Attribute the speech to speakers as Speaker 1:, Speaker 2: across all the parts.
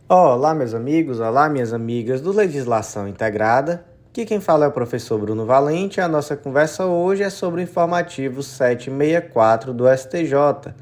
Speaker 1: Olá, meus amigos, olá, minhas amigas do Legislação Integrada. Aqui quem fala é o professor Bruno Valente e a nossa conversa hoje é sobre o informativo 764 do STJ.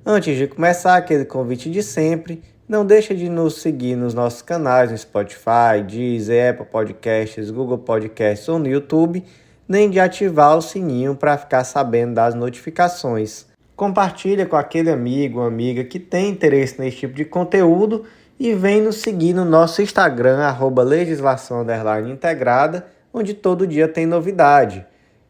Speaker 1: Antes de começar, aquele convite de sempre, não deixa de nos seguir nos nossos canais no Spotify, Deezer, Apple Podcasts, Google Podcasts ou no YouTube, nem de ativar o sininho para ficar sabendo das notificações. Compartilha com aquele amigo ou amiga que tem interesse nesse tipo de conteúdo e vem nos seguir no nosso Instagram, @legislação_integrada, onde todo dia tem novidade.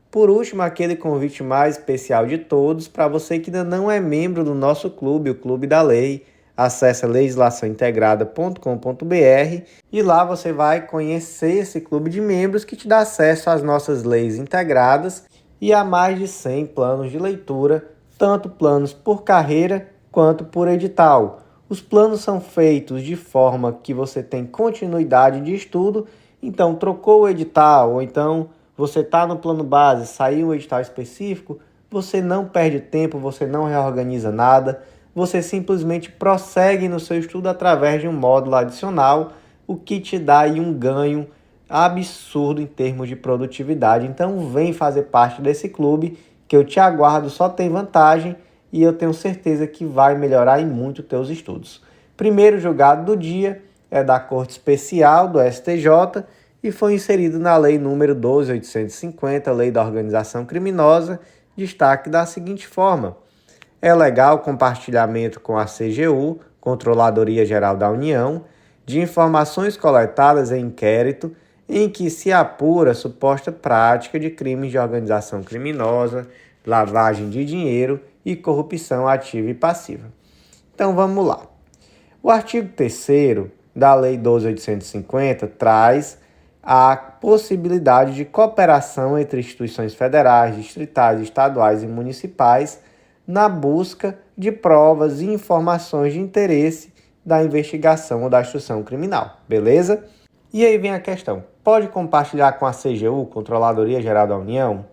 Speaker 1: Por último, aquele convite mais especial de todos, para você que ainda não é membro do nosso clube, o Clube da Lei, acesse legislaçãointegrada.com.br e lá você vai conhecer esse clube de membros que te dá acesso às nossas leis integradas e a mais de 100 planos de leitura, tanto planos por carreira quanto por edital. Os planos são feitos de forma que você tem continuidade de estudo, então trocou o edital, ou então você está no plano base, saiu um edital específico, você não perde tempo, você não reorganiza nada, você simplesmente prossegue no seu estudo através de um módulo adicional, o que te dá aí um ganho absurdo em termos de produtividade. Então vem fazer parte desse clube, que eu te aguardo, só tem vantagem e eu tenho certeza que vai melhorar em muito os teus estudos. Primeiro julgado do dia é da Corte Especial do STJ e foi inserido na Lei número 12.850, Lei da Organização Criminosa, destaque da seguinte forma: é legal o compartilhamento com a CGU, Controladoria Geral da União, de informações coletadas em inquérito em que se apura suposta prática de crimes de organização criminosa, lavagem de dinheiro e corrupção ativa e passiva. Então vamos lá. O artigo 3º da Lei 12.850 traz a possibilidade de cooperação entre instituições federais, distritais, estaduais e municipais na busca de provas e informações de interesse da investigação ou da instrução criminal, beleza? E aí vem a questão: pode compartilhar com a CGU, Controladoria Geral da União?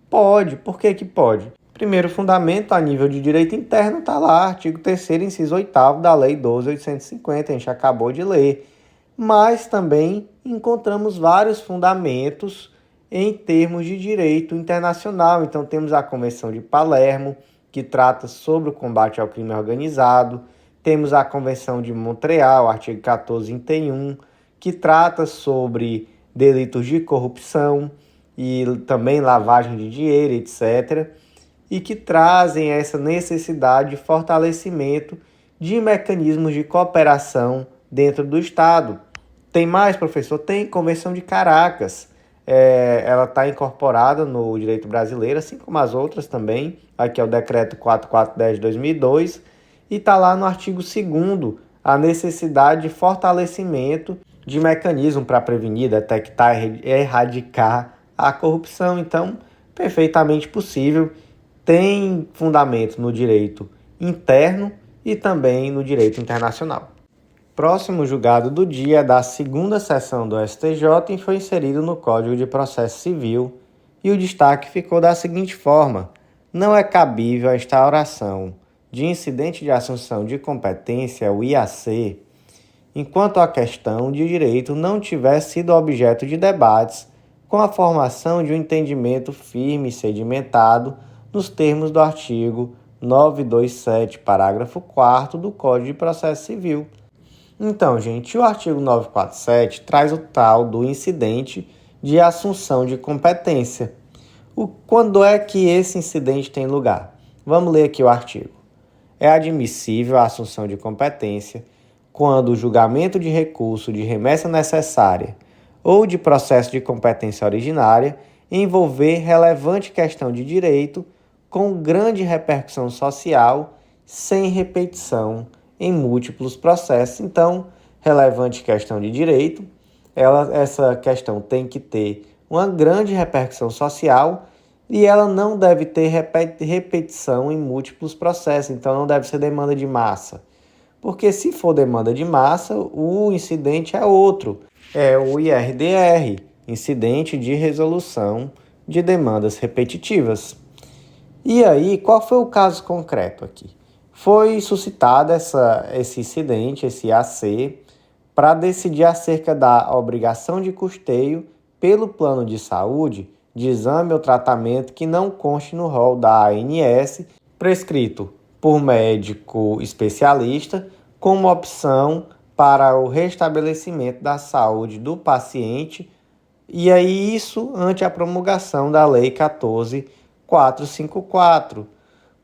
Speaker 1: Pode. Por que que pode? Primeiro fundamento, a nível de direito interno, está lá, artigo 3º, inciso 8º da Lei 12.850, a gente acabou de ler. Mas também encontramos vários fundamentos em termos de direito internacional. Então temos a Convenção de Palermo, que trata sobre o combate ao crime organizado. Temos a Convenção de Montreal, artigo 1431, que trata sobre delitos de corrupção e também lavagem de dinheiro, etc., e que trazem essa necessidade de fortalecimento de mecanismos de cooperação dentro do Estado. Tem mais, professor? Tem Convenção de Caracas. Ela está incorporada no direito brasileiro, assim como as outras também. Aqui é o Decreto 4410 de 2002. E está lá no artigo 2º a necessidade de fortalecimento de mecanismo para prevenir, detectar e erradicar a corrupção. Então, perfeitamente possível. Tem fundamento no direito interno e também no direito internacional. Próximo julgado do dia é da segunda sessão do STJ e foi inserido no Código de Processo Civil, e o destaque ficou da seguinte forma: não é cabível a instauração de incidente de assunção de competência, o IAC, enquanto a questão de direito não tiver sido objeto de debates com a formação de um entendimento firme e sedimentado nos termos do artigo 927, parágrafo 4º do Código de Processo Civil. Então, gente, o artigo 947 traz o tal do incidente de assunção de competência. Quando é que esse incidente tem lugar? Vamos ler aqui o artigo. É admissível a assunção de competência quando o julgamento de recurso de remessa necessária ou de processo de competência originária envolver relevante questão de direito com grande repercussão social, sem repetição em múltiplos processos. Então, relevante questão de direito, essa questão tem que ter uma grande repercussão social e ela não deve ter repetição em múltiplos processos. Então, não deve ser demanda de massa. Porque se for demanda de massa, o incidente é outro. É o IRDR, Incidente de Resolução de Demandas Repetitivas. E aí, qual foi o caso concreto aqui? foi suscitado esse incidente, esse AC, para decidir acerca da obrigação de custeio pelo plano de saúde de exame ou tratamento que não conste no rol da ANS, prescrito por médico especialista, como opção para o restabelecimento da saúde do paciente, e aí isso ante a promulgação da Lei 14.454.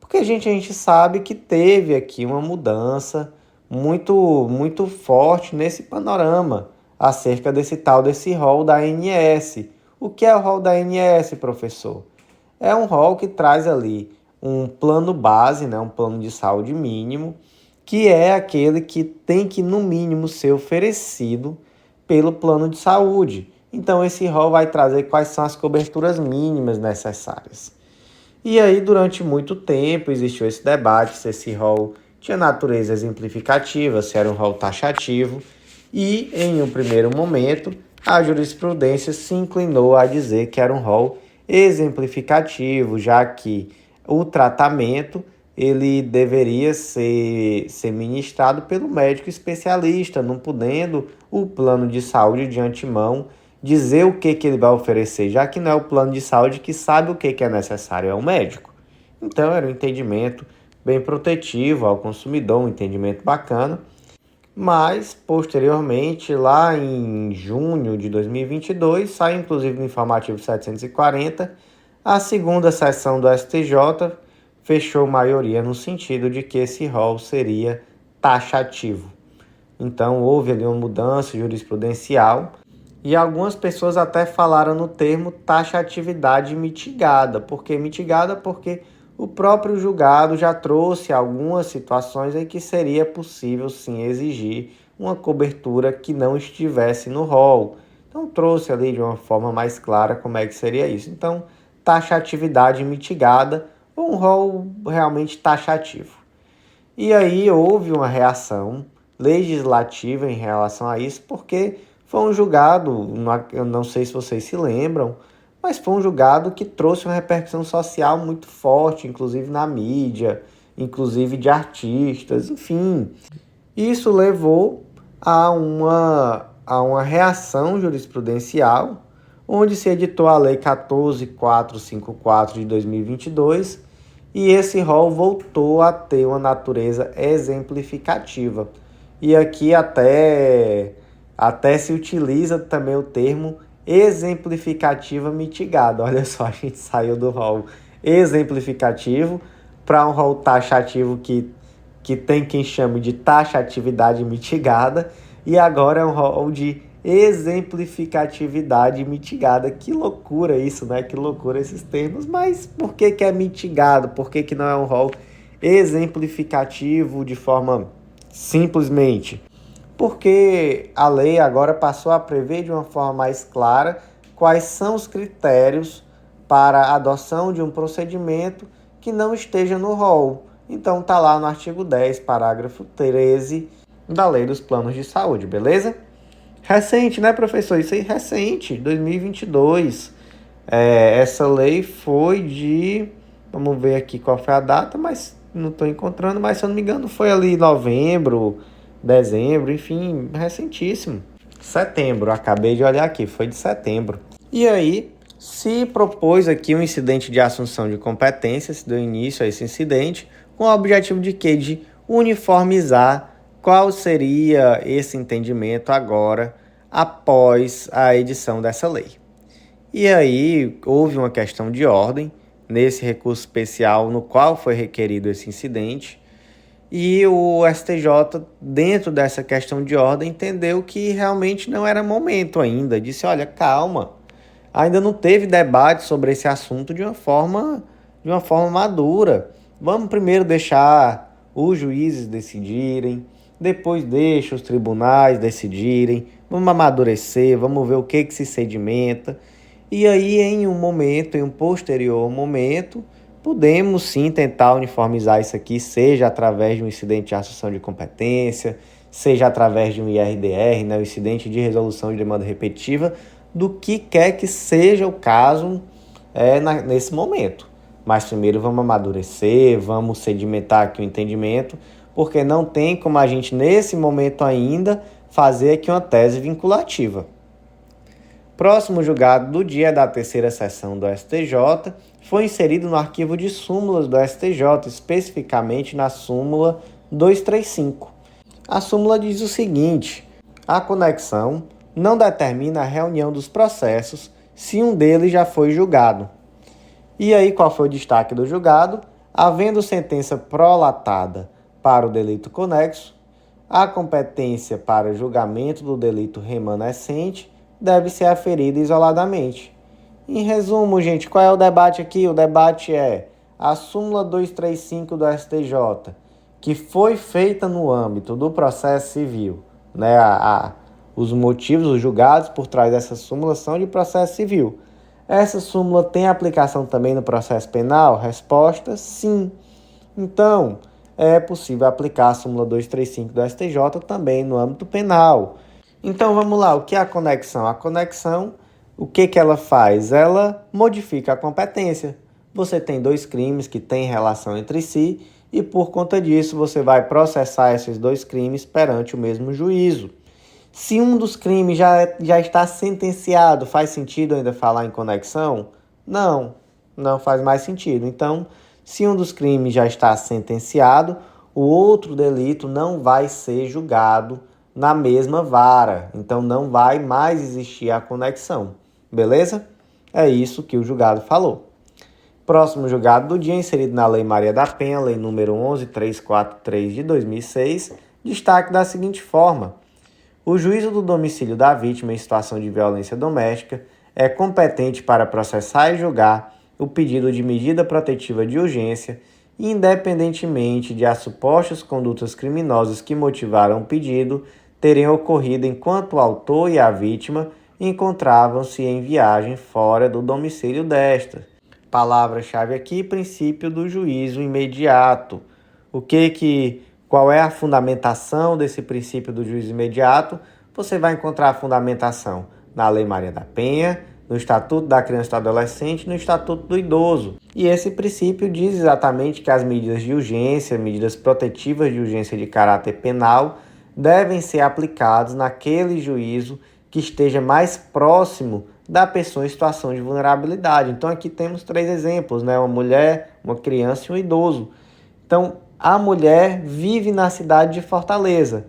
Speaker 1: Porque a gente sabe que teve aqui uma mudança muito forte nesse panorama acerca desse rol da ANS. O que é o rol da ANS, professor? É um rol que traz ali um plano base, né, um plano de saúde mínimo, que é aquele que tem que, no mínimo, ser oferecido pelo plano de saúde. Então, esse rol vai trazer quais são as coberturas mínimas necessárias. E aí, durante muito tempo, existiu esse debate se esse rol tinha natureza exemplificativa, se era um rol taxativo, e, em um primeiro momento, a jurisprudência se inclinou a dizer que era um rol exemplificativo, já que o tratamento ele deveria ser ministrado pelo médico especialista, não podendo o plano de saúde de antemão dizer o que ele vai oferecer, já que não é o plano de saúde que sabe o que é necessário, é o médico. Então era um entendimento bem protetivo ao consumidor, um entendimento bacana, mas posteriormente, lá em junho de 2022, sai inclusive no informativo 740, a segunda sessão do STJ fechou maioria no sentido de que esse rol seria taxativo. Então houve ali uma mudança jurisprudencial e algumas pessoas até falaram no termo taxatividade mitigada. Por que mitigada? Porque o próprio julgado já trouxe algumas situações em que seria possível sim exigir uma cobertura que não estivesse no rol. Então trouxe ali de uma forma mais clara como é que seria isso. Então, taxatividade mitigada ou um rol realmente taxativo. E aí houve uma reação legislativa em relação a isso, porque foi um julgado, eu não sei se vocês se lembram, mas foi um julgado que trouxe uma repercussão social muito forte, inclusive na mídia, inclusive de artistas, enfim. Isso levou a uma reação jurisprudencial, onde se editou a Lei 14.454 de 2022, e esse rol voltou a ter uma natureza exemplificativa. E aqui até se utiliza também o termo exemplificativa mitigada. Olha só, a gente saiu do rol exemplificativo para um rol taxativo que tem quem chame de taxatividade mitigada, e agora é um rol de exemplificatividade mitigada. Que loucura isso, né? Que loucura esses termos. Mas por que é mitigado? Por que não é um rol exemplificativo de forma simplesmente? Porque a lei agora passou a prever de uma forma mais clara quais são os critérios para a adoção de um procedimento que não esteja no rol. Então está lá no artigo 10, parágrafo 13 da Lei dos Planos de Saúde, beleza? Recente, né, professor? Isso aí recente, 2022. Essa lei foi de... Vamos ver aqui qual foi a data, mas não estou encontrando, mas se eu não me engano foi ali novembro, dezembro, enfim, recentíssimo. Setembro, acabei de olhar aqui, foi de setembro. E aí, se propôs aqui um incidente de assunção de competência, se deu início a esse incidente, com o objetivo de quê? De uniformizar qual seria esse entendimento agora, após a edição dessa lei. E aí, houve uma questão de ordem nesse recurso especial no qual foi requerido esse incidente, e o STJ, dentro dessa questão de ordem, entendeu que realmente não era momento ainda. Disse, olha, calma, ainda não teve debate sobre esse assunto de uma forma madura. Vamos primeiro deixar os juízes decidirem, depois deixa os tribunais decidirem, vamos amadurecer, vamos ver o que se sedimenta. E aí, em um posterior momento, podemos sim tentar uniformizar isso aqui, seja através de um incidente de assunção de competência, seja através de um IRDR, né, o incidente de resolução de demanda repetitiva, do que quer que seja o caso nesse momento. mas primeiro vamos amadurecer, vamos sedimentar aqui o entendimento, porque não tem como a gente, nesse momento ainda, fazer aqui uma tese vinculativa. Próximo julgado do dia da terceira sessão do STJ foi inserido no arquivo de súmulas do STJ, especificamente na súmula 235. A súmula diz o seguinte: a conexão não determina a reunião dos processos se um deles já foi julgado. E aí, qual foi o destaque do julgado? Havendo sentença prolatada para o delito conexo, a competência para julgamento do delito remanescente deve ser aferida isoladamente. Em resumo, gente, qual é o debate aqui? O debate é a súmula 235 do STJ, que foi feita no âmbito do processo civil, né? Os motivos, os julgados por trás dessa súmula são de processo civil. Essa súmula tem aplicação também no processo penal? Resposta, sim. Então, é possível aplicar a súmula 235 do STJ também no âmbito penal. Então, vamos lá. O que é a conexão? A conexão, o que ela faz? Ela modifica a competência. Você tem dois crimes que têm relação entre si e, por conta disso, você vai processar esses dois crimes perante o mesmo juízo. Se um dos crimes já está sentenciado, faz sentido ainda falar em conexão? Não, não faz mais sentido. Então, se um dos crimes já está sentenciado, o outro delito não vai ser julgado na mesma vara. Então, não vai mais existir a conexão. Beleza? É isso que o julgado falou. Próximo julgado do dia, inserido na Lei Maria da Penha, Lei número 11.343 de 2006, destaque da seguinte forma: o juízo do domicílio da vítima em situação de violência doméstica é competente para processar e julgar o pedido de medida protetiva de urgência, independentemente de as supostas condutas criminosas que motivaram o pedido terem ocorrido enquanto o autor e a vítima encontravam-se em viagem fora do domicílio desta. Palavra-chave aqui, princípio do juízo imediato. Qual é a fundamentação desse princípio do juízo imediato? Você vai encontrar a fundamentação na Lei Maria da Penha, no Estatuto da Criança e do Adolescente e no Estatuto do Idoso. E esse princípio diz exatamente que as medidas de urgência, medidas protetivas de urgência de caráter penal, devem ser aplicadas naquele juízo que esteja mais próximo da pessoa em situação de vulnerabilidade. Então aqui temos 3 exemplos, né? Uma mulher, uma criança e um idoso. Então, a mulher vive na cidade de Fortaleza,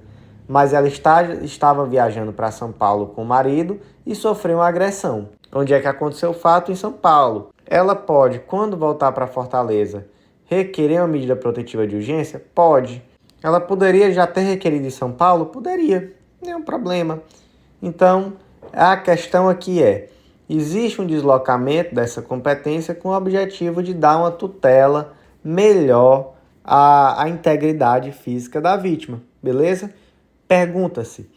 Speaker 1: mas ela estava viajando para São Paulo com o marido e sofreu uma agressão. Onde é que aconteceu o fato? Em São Paulo. Ela pode, quando voltar para Fortaleza, requerer uma medida protetiva de urgência? Pode. Ela poderia já ter requerido em São Paulo? Poderia. Nenhum problema. Então, a questão aqui é: existe um deslocamento dessa competência com o objetivo de dar uma tutela melhor à integridade física da vítima, beleza? Pergunta-se: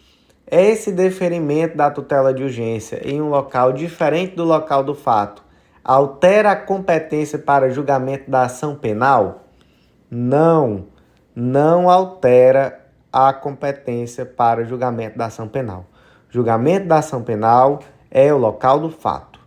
Speaker 1: esse deferimento da tutela de urgência em um local diferente do local do fato altera a competência para julgamento da ação penal? Não, não altera a competência para julgamento da ação penal. Julgamento da ação penal é o local do fato.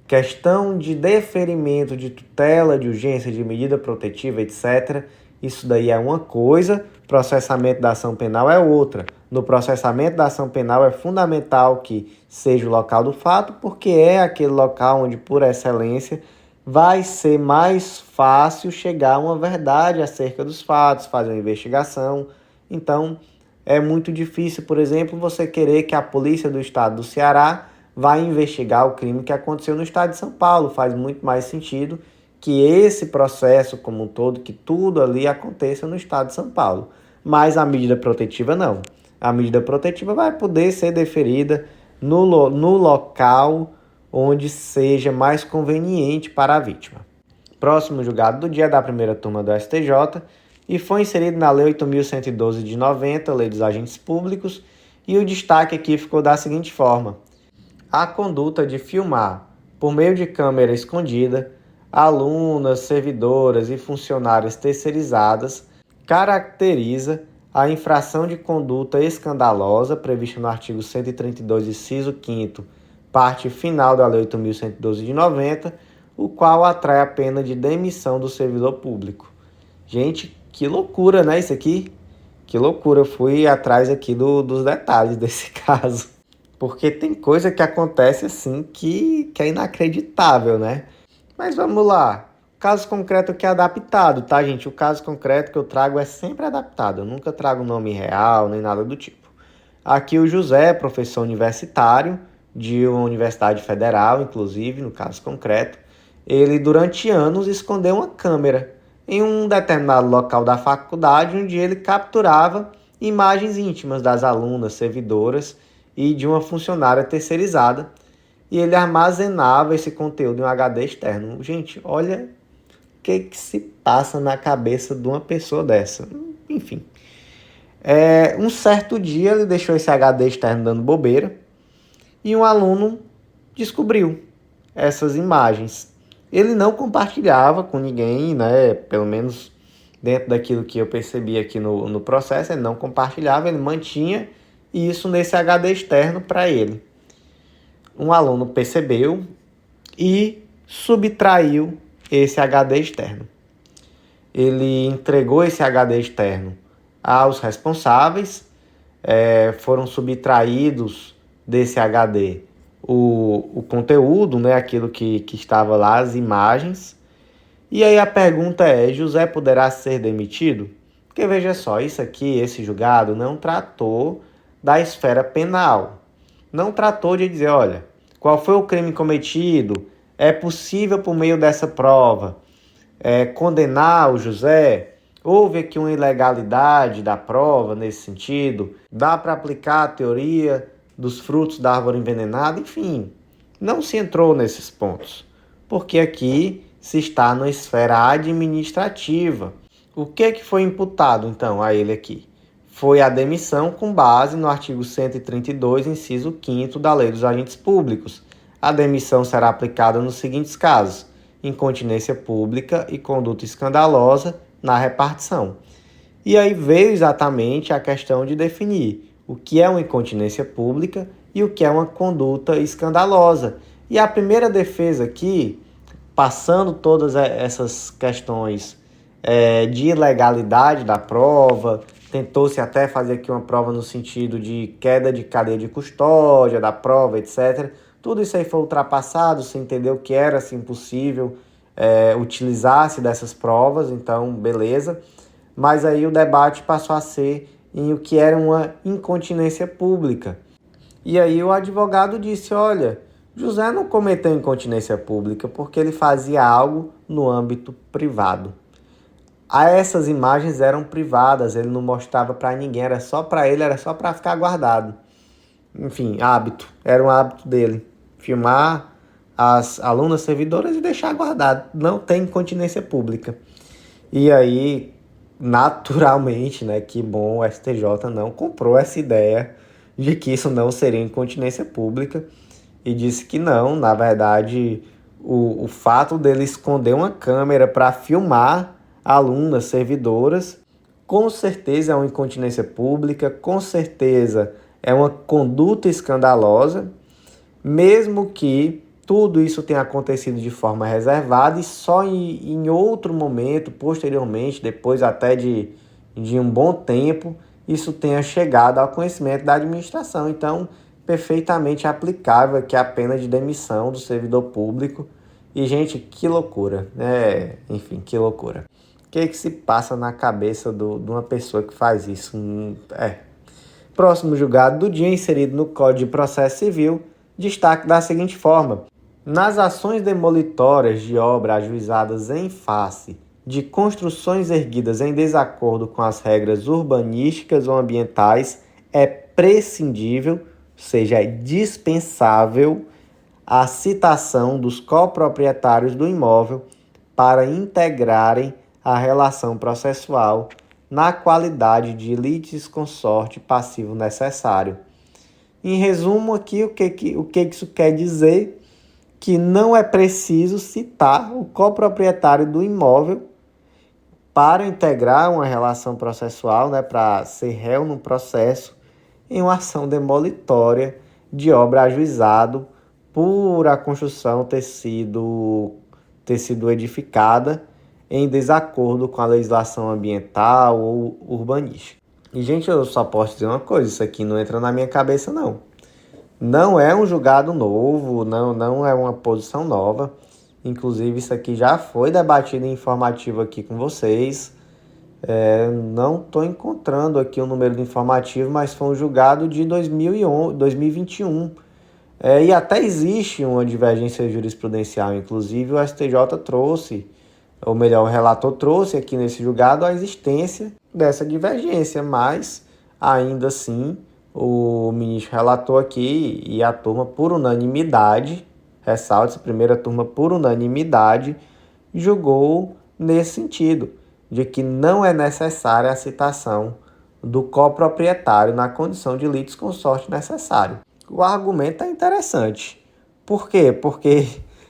Speaker 1: Questão de deferimento de tutela de urgência, de medida protetiva, etc., isso daí é uma coisa, processamento da ação penal é outra. No processamento da ação penal é fundamental que seja o local do fato, porque é aquele local onde, por excelência, vai ser mais fácil chegar a uma verdade acerca dos fatos, fazer uma investigação. Então, é muito difícil, por exemplo, você querer que a polícia do estado do Ceará vá investigar o crime que aconteceu no estado de São Paulo. Faz muito mais sentido que esse processo como um todo, que tudo ali aconteça no estado de São Paulo. Mas a medida protetiva não. A medida protetiva vai poder ser deferida no local onde seja mais conveniente para a vítima. Próximo julgado do dia da primeira turma do STJ e foi inserido na Lei 8.112 de 90, Lei dos Agentes Públicos, e o destaque aqui ficou da seguinte forma: a conduta de filmar, por meio de câmera escondida, alunas, servidoras e funcionárias terceirizadas caracteriza a infração de conduta escandalosa prevista no artigo 132, inciso 5º, parte final da Lei 8.112 de 90, o qual atrai a pena de demissão do servidor público. Gente, que loucura, né, isso aqui? Que loucura, eu fui atrás aqui dos detalhes desse caso. Porque tem coisa que acontece assim que é inacreditável, né? Mas vamos lá. Caso concreto que é adaptado, tá, gente? O caso concreto que eu trago é sempre adaptado. Eu nunca trago nome real, nem nada do tipo. Aqui o José, professor universitário de uma universidade federal, inclusive, no caso concreto, ele durante anos escondeu uma câmera em um determinado local da faculdade, onde ele capturava imagens íntimas das alunas, servidoras e de uma funcionária terceirizada, e ele armazenava esse conteúdo em um HD externo. Gente, olha o que se passa na cabeça de uma pessoa dessa. Enfim. Um certo dia ele deixou esse HD externo dando bobeira e um aluno descobriu essas imagens. Ele não compartilhava com ninguém, né? Pelo menos dentro daquilo que eu percebi aqui no processo, ele não compartilhava, ele mantinha isso nesse HD externo para ele. Um aluno percebeu e subtraiu esse HD externo. Ele entregou esse HD externo aos responsáveis, foram subtraídos desse HD o conteúdo, né, aquilo que estava lá, as imagens. E aí a pergunta é, José poderá ser demitido? Porque veja só, isso aqui, esse julgado não tratou da esfera penal. Não tratou de dizer, olha, qual foi o crime cometido? É possível, por meio dessa prova, condenar o José? Houve aqui uma ilegalidade da prova nesse sentido? Dá para aplicar a teoria dos frutos da árvore envenenada? Enfim, não se entrou nesses pontos, porque aqui se está na esfera administrativa. O que foi imputado, então, a ele aqui? Foi a demissão com base no artigo 132, inciso 5º da Lei dos Agentes Públicos. A demissão será aplicada nos seguintes casos: incontinência pública e conduta escandalosa na repartição. E aí veio exatamente a questão de definir o que é uma incontinência pública e o que é uma conduta escandalosa. E a primeira defesa aqui, passando todas essas questões de ilegalidade da prova, tentou-se até fazer aqui uma prova no sentido de queda de cadeia de custódia da prova, etc. Tudo isso aí foi ultrapassado, se entendeu que era assim, impossível utilizar-se dessas provas, então beleza. Mas aí o debate passou a ser em o que era uma incontinência pública. E aí o advogado disse, olha, José não cometeu incontinência pública porque ele fazia algo no âmbito privado. Essas imagens eram privadas, ele não mostrava para ninguém, era só para ele, era só para ficar guardado. Enfim, hábito, era um hábito dele, filmar as alunas servidoras e deixar guardado, não tem incontinência pública. E aí, naturalmente, né, que bom, o STJ não comprou essa ideia de que isso não seria incontinência pública e disse que não, na verdade, o fato dele esconder uma câmera para filmar alunas servidoras, com certeza é uma incontinência pública, com certeza é uma conduta escandalosa, mesmo que tudo isso tenha acontecido de forma reservada e só em outro momento, posteriormente, depois até de um bom tempo, isso tenha chegado ao conhecimento da administração. Então, perfeitamente aplicável aqui a pena de demissão do servidor público. E, gente, que loucura, né? Enfim, que loucura. O que se passa na cabeça de uma pessoa que faz isso? Próximo julgado do dia, inserido no Código de Processo Civil, destaque da seguinte forma: nas ações demolitórias de obra ajuizadas em face de construções erguidas em desacordo com as regras urbanísticas ou ambientais, é prescindível, ou seja, é dispensável, a citação dos coproprietários do imóvel para integrarem a relação processual na qualidade de litisconsorte passivo necessário. Em resumo aqui, o que isso quer dizer? Que não é preciso citar o coproprietário do imóvel para integrar uma relação processual, né, para ser réu no processo em uma ação demolitória de obra ajuizado por a construção ter sido ter sido edificada em desacordo com a legislação ambiental ou urbanística. E, gente, eu só posso dizer uma coisa, isso aqui não entra na minha cabeça, não. Não é um julgado novo, não é uma posição nova. Inclusive, isso aqui já foi debatido em informativo aqui com vocês. Não estou encontrando aqui o número do informativo, mas foi um julgado de 2021. E até existe uma divergência jurisprudencial. Inclusive, o STJ trouxe, ou melhor, o relator trouxe aqui nesse julgado a existência dessa divergência, mas ainda assim o ministro relator aqui e a turma por unanimidade, ressalta-se, a primeira turma por unanimidade, julgou nesse sentido, de que não é necessária a citação do coproprietário na condição de litisconsorte necessário. O argumento é interessante. Por quê? Porque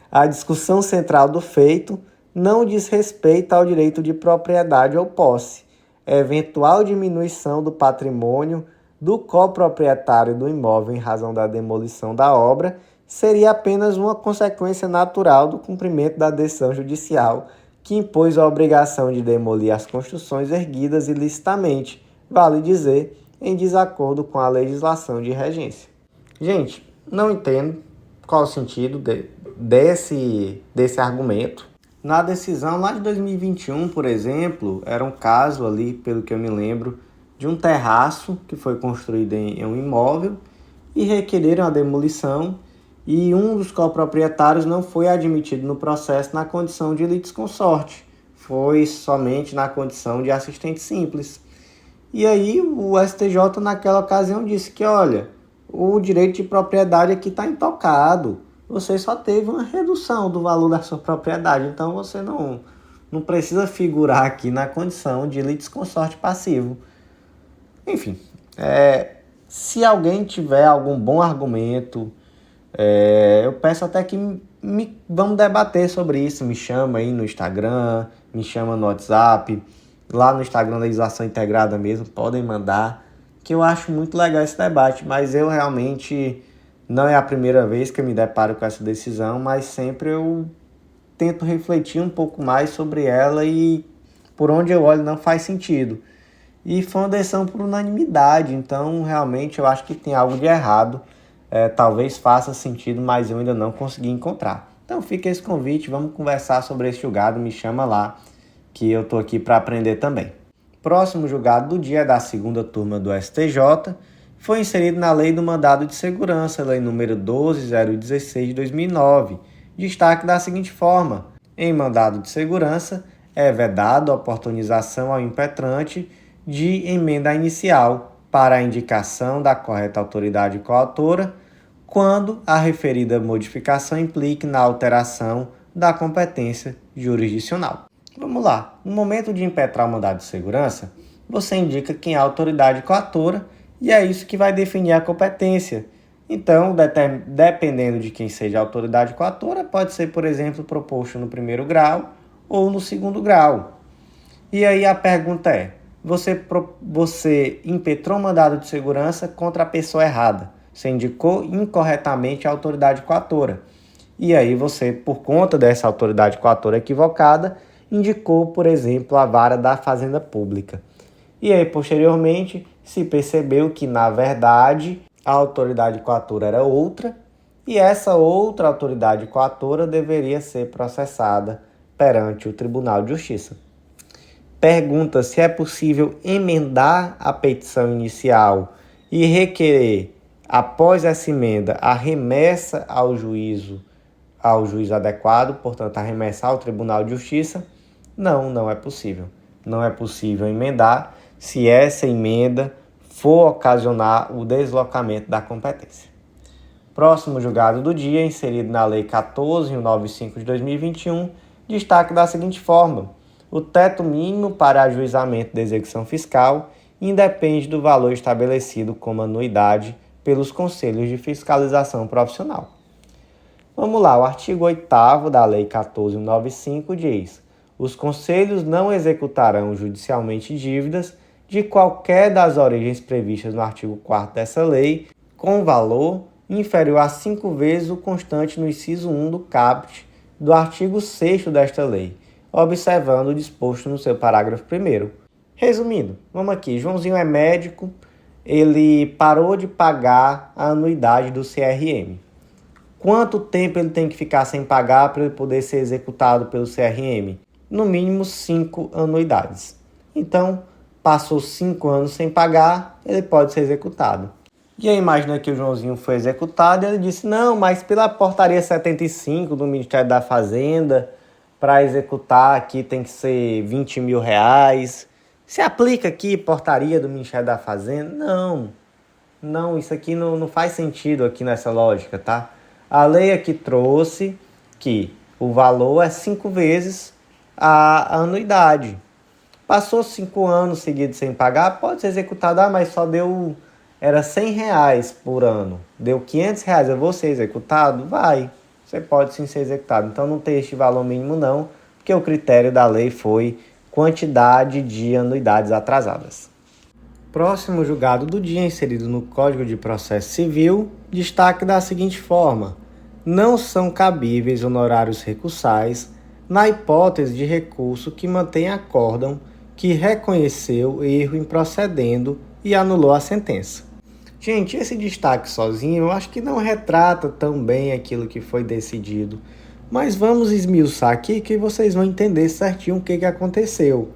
Speaker 1: a discussão central do feito não diz respeito ao direito de propriedade ou posse. Eventual diminuição do patrimônio do coproprietário do imóvel em razão da demolição da obra seria apenas uma consequência natural do cumprimento da decisão judicial que impôs a obrigação de demolir as construções erguidas ilicitamente, vale dizer, em desacordo com a legislação de regência. Gente, não entendo qual o sentido desse argumento. Na decisão lá de 2021, por exemplo, era um caso ali, pelo que eu me lembro, de um terraço que foi construído em um imóvel e requereram a demolição e um dos coproprietários não foi admitido no processo na condição de litisconsorte, foi somente na condição de assistente simples. E aí o STJ naquela ocasião disse que, olha, o direito de propriedade aqui está intocado, você só teve uma redução do valor da sua propriedade, então você não precisa figurar aqui na condição de litisconsorte passivo. Enfim, se alguém tiver algum bom argumento, eu peço até que vamos debater sobre isso. Me chama aí no Instagram, me chama no WhatsApp, lá no Instagram Legislação Integrada mesmo, podem mandar, que eu acho muito legal esse debate, mas eu realmente não é a primeira vez que eu me deparo com essa decisão, mas sempre eu tento refletir um pouco mais sobre ela e por onde eu olho não faz sentido. E foi uma decisão por unanimidade, então realmente eu acho que tem algo de errado. Talvez faça sentido, mas eu ainda não consegui encontrar. Então fica esse convite, vamos conversar sobre esse julgado, me chama lá, que eu estou aqui para aprender também. Próximo julgado do dia é da segunda turma do STJ, foi inserido na Lei do Mandado de Segurança, Lei número 12.016 de 2009. Destaque da seguinte forma: em mandado de segurança, é vedado a oportunização ao impetrante de emenda inicial para a indicação da correta autoridade coautora, quando a referida modificação implique na alteração da competência jurisdicional. Vamos lá. No momento de impetrar o mandado de segurança, você indica quem é a autoridade coautora e é isso que vai definir a competência. Então, dependendo de quem seja a autoridade coautora, pode ser, por exemplo, proposto no primeiro grau ou no segundo grau. E aí a pergunta é: você impetrou um mandado de segurança contra a pessoa errada. Você indicou incorretamente a autoridade coautora. E aí você, por conta dessa autoridade coautora equivocada, indicou, por exemplo, a vara da Fazenda Pública. E aí, posteriormente, se percebeu que, na verdade, a autoridade coautora era outra, e essa outra autoridade coautora deveria ser processada perante o Tribunal de Justiça. Pergunta se é possível emendar a petição inicial e requerer, após essa emenda, a remessa ao juiz adequado, portanto, a remessa ao Tribunal de Justiça. Não é possível. Não é possível emendar se essa emenda for ocasionar o deslocamento da competência. Próximo julgado do dia, inserido na Lei 14.195 de 2021, destaque da seguinte forma: o teto mínimo para ajuizamento da execução fiscal independe do valor estabelecido como anuidade pelos Conselhos de Fiscalização Profissional. Vamos lá, o artigo 8º da Lei 14.195 diz: os conselhos não executarão judicialmente dívidas de qualquer das origens previstas no artigo 4º dessa lei, com valor inferior a 5 vezes o constante no inciso 1 do caput do artigo 6º desta lei, observando o disposto no seu parágrafo 1º. Resumindo, vamos aqui, Joãozinho é médico, ele parou de pagar a anuidade do CRM. Quanto tempo ele tem que ficar sem pagar para ele poder ser executado pelo CRM? No mínimo 5 anuidades. Então, passou 5 anos sem pagar, ele pode ser executado. E aí imagina que o Joãozinho foi executado e ele disse, não, mas pela portaria 75 do Ministério da Fazenda, para executar aqui tem que ser R$20 mil. Se aplica aqui portaria do Ministério da Fazenda? Não, isso aqui não faz sentido aqui nessa lógica, tá? A lei aqui trouxe que o valor é 5 vezes a anuidade. Passou 5 anos seguidos sem pagar, pode ser executado, mas só era R$100 por ano, deu R$500, eu vou ser executado? Vai, você pode sim ser executado. Então não tem este valor mínimo não, porque o critério da lei foi quantidade de anuidades atrasadas. Próximo julgado do dia, inserido no Código de Processo Civil, destaque da seguinte forma: não são cabíveis honorários recursais na hipótese de recurso que mantém acórdão que reconheceu erro improcedendo e anulou a sentença. Gente, esse destaque sozinho eu acho que não retrata tão bem aquilo que foi decidido, mas vamos esmiuçar aqui que vocês vão entender certinho o que aconteceu.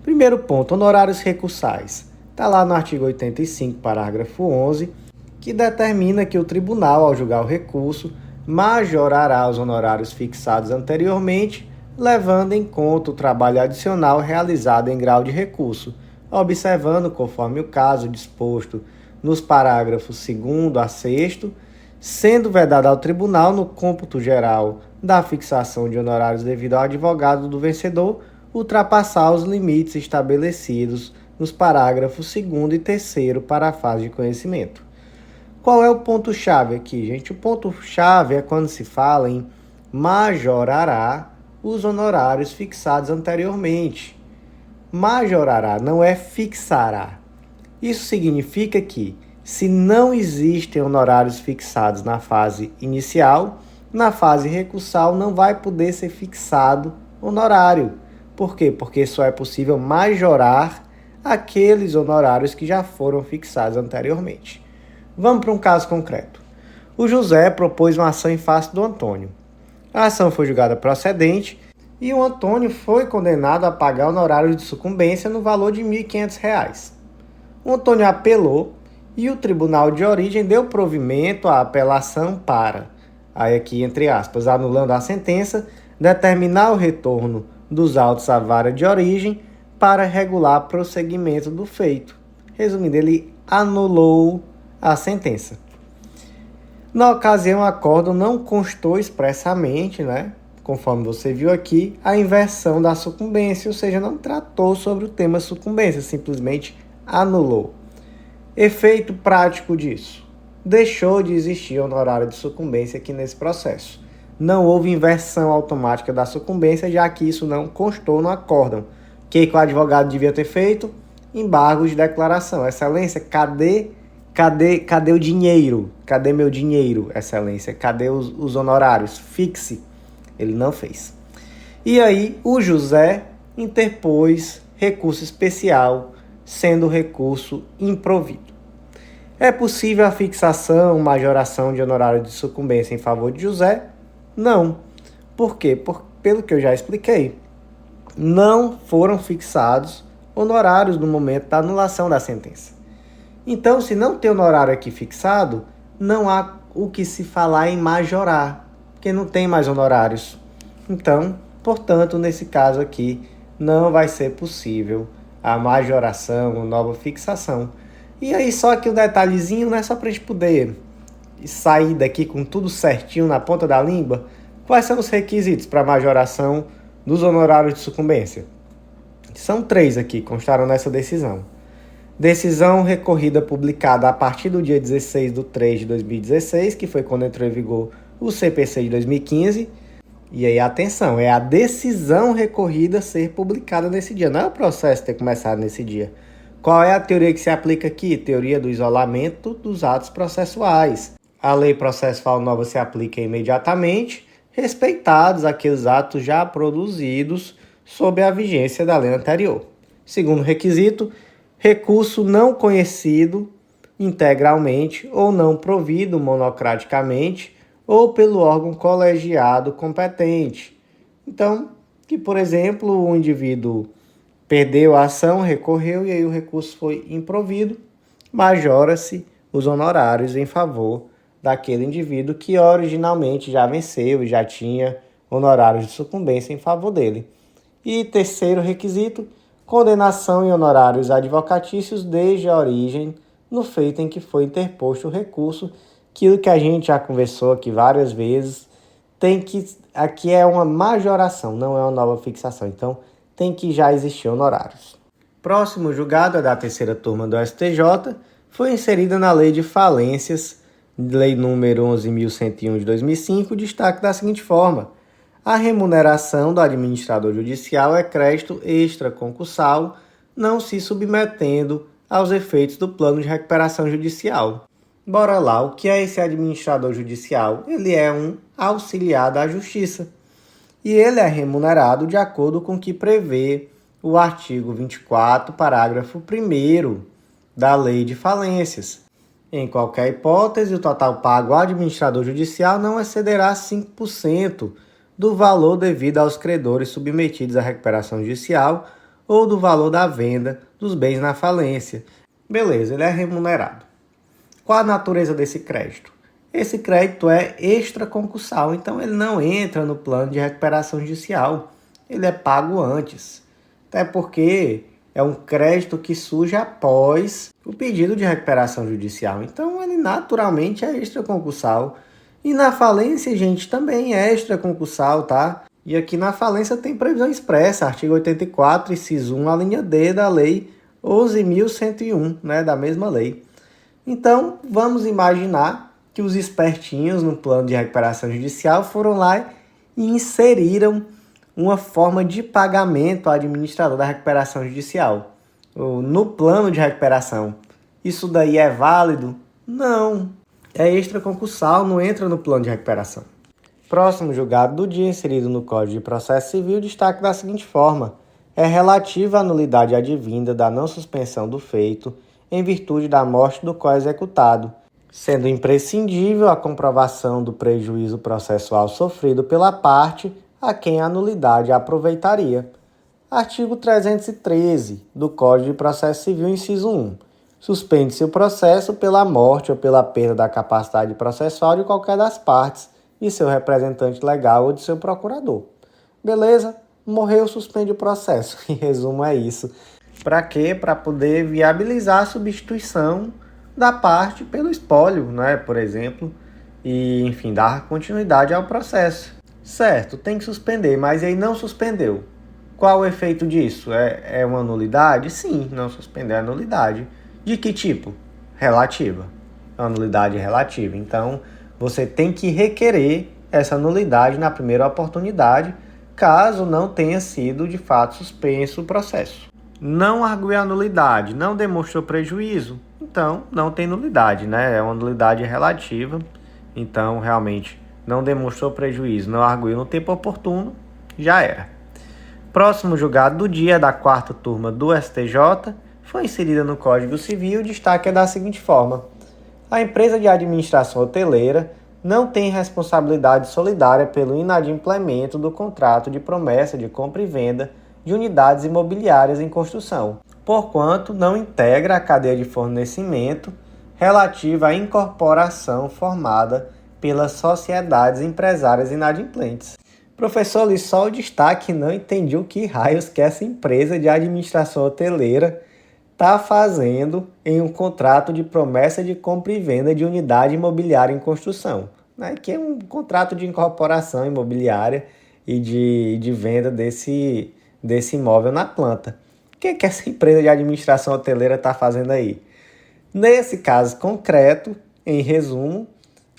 Speaker 1: Primeiro ponto, honorários recursais. Está lá no artigo 85, parágrafo 11, que determina que o tribunal, ao julgar o recurso, majorará os honorários fixados anteriormente, levando em conta o trabalho adicional realizado em grau de recurso, observando, conforme o caso disposto nos parágrafos 2º a 6º, sendo vedado ao tribunal, no cômputo geral da fixação de honorários devido ao advogado do vencedor, ultrapassar os limites estabelecidos nos parágrafos 2º e 3º para a fase de conhecimento. Qual é o ponto-chave aqui, gente? O ponto-chave é quando se fala em majorará os honorários fixados anteriormente. Majorará, não é fixará. Isso significa que, se não existem honorários fixados na fase inicial, na fase recursal não vai poder ser fixado honorário. Por quê? Porque só é possível majorar aqueles honorários que já foram fixados anteriormente. Vamos para um caso concreto. O José propôs uma ação em face do Antônio. A ação foi julgada procedente e o Antônio foi condenado a pagar honorários de sucumbência no valor de R$ 1.500. O Antônio apelou e o tribunal de origem deu provimento à apelação para, aí aqui entre aspas, anulando a sentença, determinar o retorno dos autos à vara de origem para regular prosseguimento do feito. Resumindo, ele anulou a sentença. Na ocasião, o acórdão não constou expressamente, conforme você viu aqui, a inversão da sucumbência, ou seja, não tratou sobre o tema sucumbência, simplesmente anulou. Efeito prático disso: deixou de existir honorário de sucumbência aqui nesse processo. Não houve inversão automática da sucumbência, já que isso não constou no acórdão. O que o advogado devia ter feito? Embargo de declaração. Excelência, cadê o dinheiro? Cadê meu dinheiro, excelência? Cadê os honorários? Fixe. Ele não fez. E aí, o José interpôs recurso especial, sendo o recurso improvido. É possível a fixação, majoração de honorário de sucumbência em favor de José? Não. Por quê? Pelo que eu já expliquei. Não foram fixados honorários no momento da anulação da sentença. Então, se não tem honorário aqui fixado, não há o que se falar em majorar, porque não tem mais honorários. Então, portanto, nesse caso aqui, não vai ser possível a majoração ou nova fixação. E aí, só que um detalhezinho, só para a gente poder sair daqui com tudo certinho na ponta da língua, quais são os requisitos para majoração dos honorários de sucumbência? São 3 aqui, constaram nessa decisão. Decisão recorrida publicada a partir do dia 16/3/2016, que foi quando entrou em vigor o CPC de 2015. E aí, atenção, é a decisão recorrida ser publicada nesse dia, não é o processo ter começado nesse dia. Qual é a teoria que se aplica aqui? Teoria do isolamento dos atos processuais. A lei processual nova se aplica imediatamente, respeitados aqueles atos já produzidos sob a vigência da lei anterior. Segundo requisito, recurso não conhecido integralmente ou não provido monocraticamente ou pelo órgão colegiado competente. Então, que, por exemplo, o indivíduo perdeu a ação, recorreu e aí o recurso foi improvido, majora-se os honorários em favor daquele indivíduo que originalmente já venceu e já tinha honorários de sucumbência em favor dele. E terceiro requisito, condenação em honorários advocatícios desde a origem no feito em que foi interposto o recurso, aquilo que a gente já conversou aqui várias vezes, aqui é uma majoração, não é uma nova fixação, então tem que já existir honorários. Próximo julgado é da terceira turma do STJ, foi inserida na Lei de Falências, Lei número 11.101 de 2005, destaque da seguinte forma: a remuneração do administrador judicial é crédito extraconcursal, não se submetendo aos efeitos do plano de recuperação judicial. Bora lá, o que é esse administrador judicial? Ele é um auxiliar da justiça e ele é remunerado de acordo com o que prevê o artigo 24, parágrafo 1º da Lei de Falências. Em qualquer hipótese, o total pago ao administrador judicial não excederá 5% do valor devido aos credores submetidos à recuperação judicial ou do valor da venda dos bens na falência. Beleza, ele é remunerado. Qual a natureza desse crédito? Esse crédito é extraconcursal, então ele não entra no plano de recuperação judicial. Ele é pago antes. Até porque é um crédito que surge após o pedido de recuperação judicial. Então, ele naturalmente é extraconcursal. E na falência, gente, também é extraconcursal, tá? E aqui na falência tem previsão expressa, artigo 84, inciso 1, a linha D da Lei 11.101, né, da mesma lei. Então, vamos imaginar que os espertinhos no plano de recuperação judicial foram lá e inseriram uma forma de pagamento ao administrador da recuperação judicial. No plano de recuperação, isso daí é válido? Não. É extraconcursal, não entra no plano de recuperação. Próximo julgado do dia, inserido no Código de Processo Civil, destaque da seguinte forma: é relativa à nulidade advinda da não suspensão do feito em virtude da morte do co-executado, sendo imprescindível a comprovação do prejuízo processual sofrido pela parte a quem a nulidade aproveitaria. Artigo 313 do Código de Processo Civil, inciso 1. Suspende-se o processo pela morte ou pela perda da capacidade processual de qualquer das partes, de seu representante legal ou de seu procurador. Beleza? Morreu, suspende o processo. Em resumo, é isso. Para quê? Para poder viabilizar a substituição da parte pelo espólio, né? Por exemplo, e, enfim, dar continuidade ao processo. Certo, tem que suspender, mas aí não suspendeu. Qual o efeito disso? É uma nulidade? Sim, não suspender é nulidade. De que tipo? Relativa. É uma nulidade relativa. Então, você tem que requerer essa nulidade na primeira oportunidade, caso não tenha sido, de fato, suspenso o processo. Não arguiu a nulidade, não demonstrou prejuízo, então não tem nulidade, né? É uma nulidade relativa, então, realmente, não demonstrou prejuízo, não arguiu no tempo oportuno, já era. Próximo julgado do dia, da quarta turma do STJ, foi inserida no Código Civil, destaque é da seguinte forma: a empresa de administração hoteleira não tem responsabilidade solidária pelo inadimplemento do contrato de promessa de compra e venda de unidades imobiliárias em construção, porquanto não integra a cadeia de fornecimento relativa à incorporação formada pelas sociedades empresárias inadimplentes. Professor, ali só o destaque, não entendi o que raios que essa empresa de administração hoteleira está fazendo em um contrato de promessa de compra e venda de unidade imobiliária em construção, né? Que é um contrato de incorporação imobiliária e de venda desse imóvel na planta. O que essa empresa de administração hoteleira está fazendo aí? Nesse caso concreto, em resumo,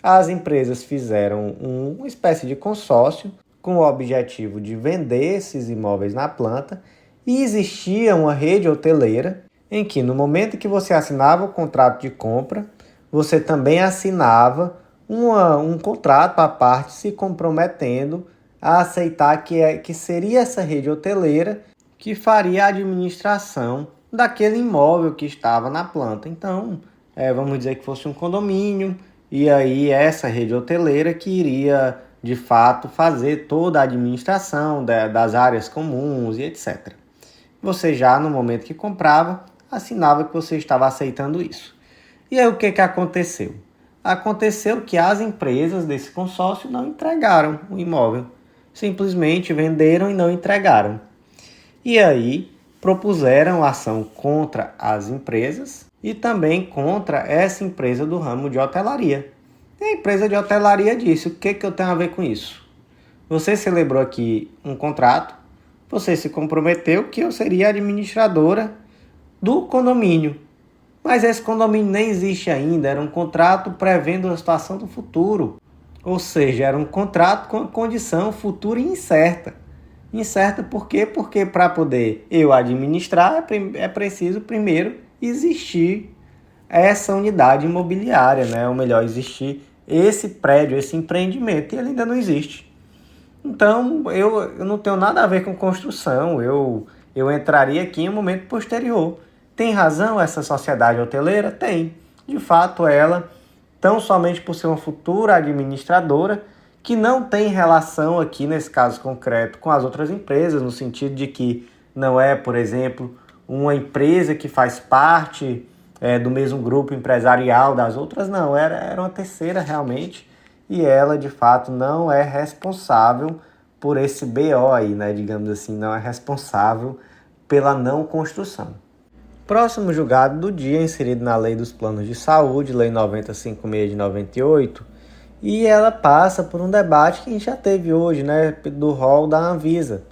Speaker 1: as empresas fizeram uma espécie de consórcio com o objetivo de vender esses imóveis na planta e existia uma rede hoteleira em que, no momento que você assinava o contrato de compra, você também assinava um contrato à parte se comprometendo a aceitar que seria essa rede hoteleira que faria a administração daquele imóvel que estava na planta. Então, vamos dizer que fosse um condomínio, e aí essa rede hoteleira que iria, de fato, fazer toda a administração das áreas comuns e etc. Você já, no momento que comprava, assinava que você estava aceitando isso. E aí o que aconteceu? Aconteceu que as empresas desse consórcio não entregaram o imóvel. Simplesmente venderam e não entregaram. E aí propuseram ação contra as empresas e também contra essa empresa do ramo de hotelaria. E a empresa de hotelaria disse: o que eu tenho a ver com isso? Você celebrou aqui um contrato, você se comprometeu que eu seria administradora do condomínio. Mas esse condomínio nem existe ainda, era um contrato prevendo a situação do futuro. Ou seja, era um contrato com a condição futura e incerta. Incerta por quê? Porque para poder eu administrar é preciso primeiro existir essa unidade imobiliária, né? Ou melhor, existir esse prédio, esse empreendimento, e ele ainda não existe. Então, eu não tenho nada a ver com construção, eu entraria aqui em um momento posterior. Tem razão essa sociedade hoteleira? Tem. De fato, ela, tão somente por ser uma futura administradora, que não tem relação aqui, nesse caso concreto, com as outras empresas, no sentido de que não é, por exemplo, uma empresa que faz parte do mesmo grupo empresarial das outras, não, era uma terceira realmente, e ela, de fato, não é responsável por esse BO aí, né, digamos assim, não é responsável pela não construção. Próximo julgado do dia, inserido na Lei dos Planos de Saúde, Lei 9056 de 98, e ela passa por um debate que a gente já teve hoje, né, do rol da Anvisa.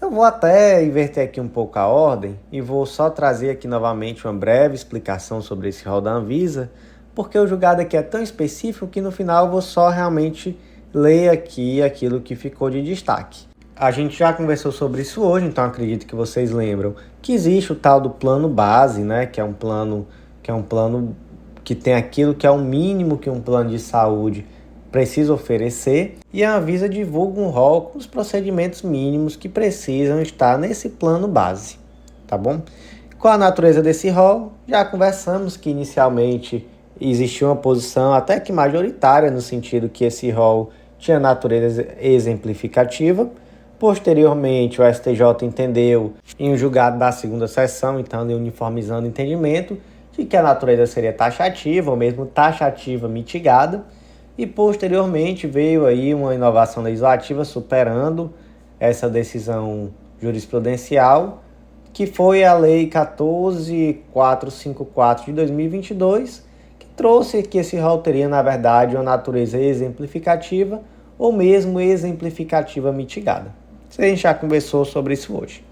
Speaker 1: Eu vou até inverter aqui um pouco a ordem e vou só trazer aqui novamente uma breve explicação sobre esse rol da Anvisa, porque o julgado aqui é tão específico que no final eu vou só realmente ler aqui aquilo que ficou de destaque. A gente já conversou sobre isso hoje, então acredito que vocês lembram que existe o tal do plano base, né, que é um plano que tem aquilo que é o mínimo que um plano de saúde precisa oferecer, e a Anvisa divulga um rol com os procedimentos mínimos que precisam estar nesse plano base, tá bom? Qual a natureza desse rol? Já conversamos que inicialmente existia uma posição até que majoritária, no sentido que esse rol tinha natureza exemplificativa. Posteriormente, o STJ entendeu, em um julgado da segunda sessão, então uniformizando o entendimento, de que a natureza seria taxativa, ou mesmo taxativa mitigada, e posteriormente veio aí uma inovação legislativa superando essa decisão jurisprudencial, que foi a Lei 14.454 de 2022, que trouxe que esse rol teria, na verdade, uma natureza exemplificativa ou mesmo exemplificativa mitigada. A gente já conversou sobre isso hoje.